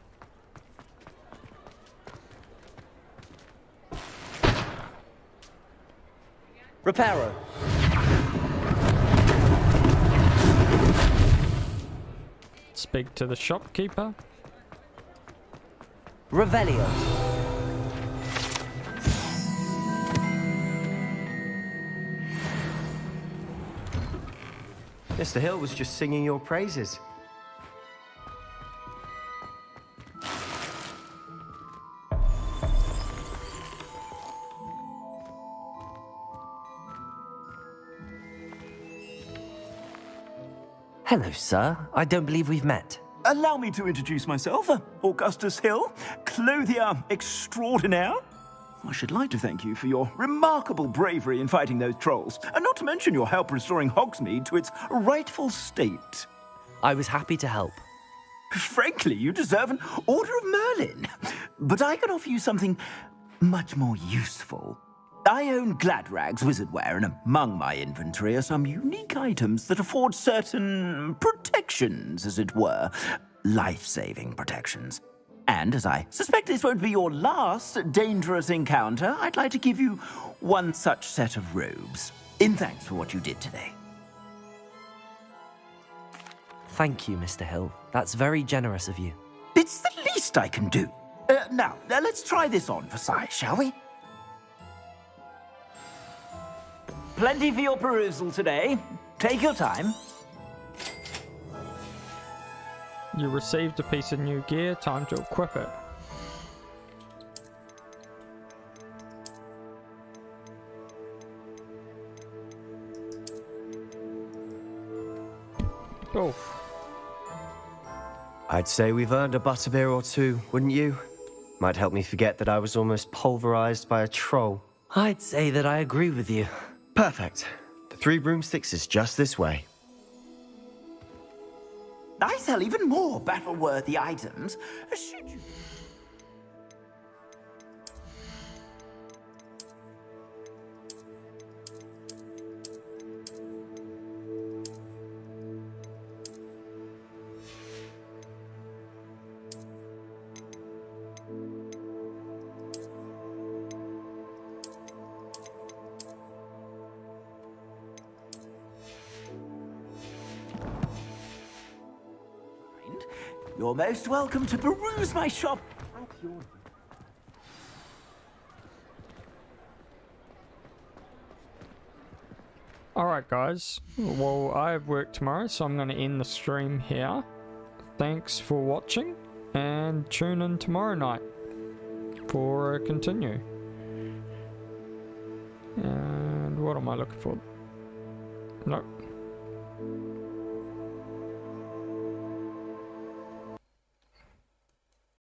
Reparo. Speak to the shopkeeper. Revelio. Mr. Hill was just singing your praises. Hello, sir. I don't believe we've met. Allow me to introduce myself, Augustus Hill, clothier extraordinaire. I should like to thank you for your remarkable bravery in fighting those trolls, and not to mention your help restoring Hogsmeade to its rightful state. I was happy to help. Frankly, you deserve an Order of Merlin. But I can offer you something much more useful. I own Gladrag's wizardware, and among my inventory are some unique items that afford certain protections, as it were. Life-saving protections. And as I suspect this won't be your last dangerous encounter, I'd like to give you one such set of robes, in thanks for what you did today. Thank you, Mr. Hill. That's very generous of you. It's the least I can do. Now, let's try this on for size, shall we? Plenty for your perusal today. Take your time. You received a piece of new gear. Time to equip it. Oof. I'd say we've earned a butterbeer or two, wouldn't you? Might help me forget that I was almost pulverized by a troll. I'd say that I agree with you. Perfect. The 3 broomsticks is just this way. I sell even more battle-worthy items. Should you... You're most welcome to peruse my shop. Alright guys, well I have work tomorrow, so I'm going to end the stream here. Thanks for watching, and tune in tomorrow night for a continue. And what am I looking for? Nope.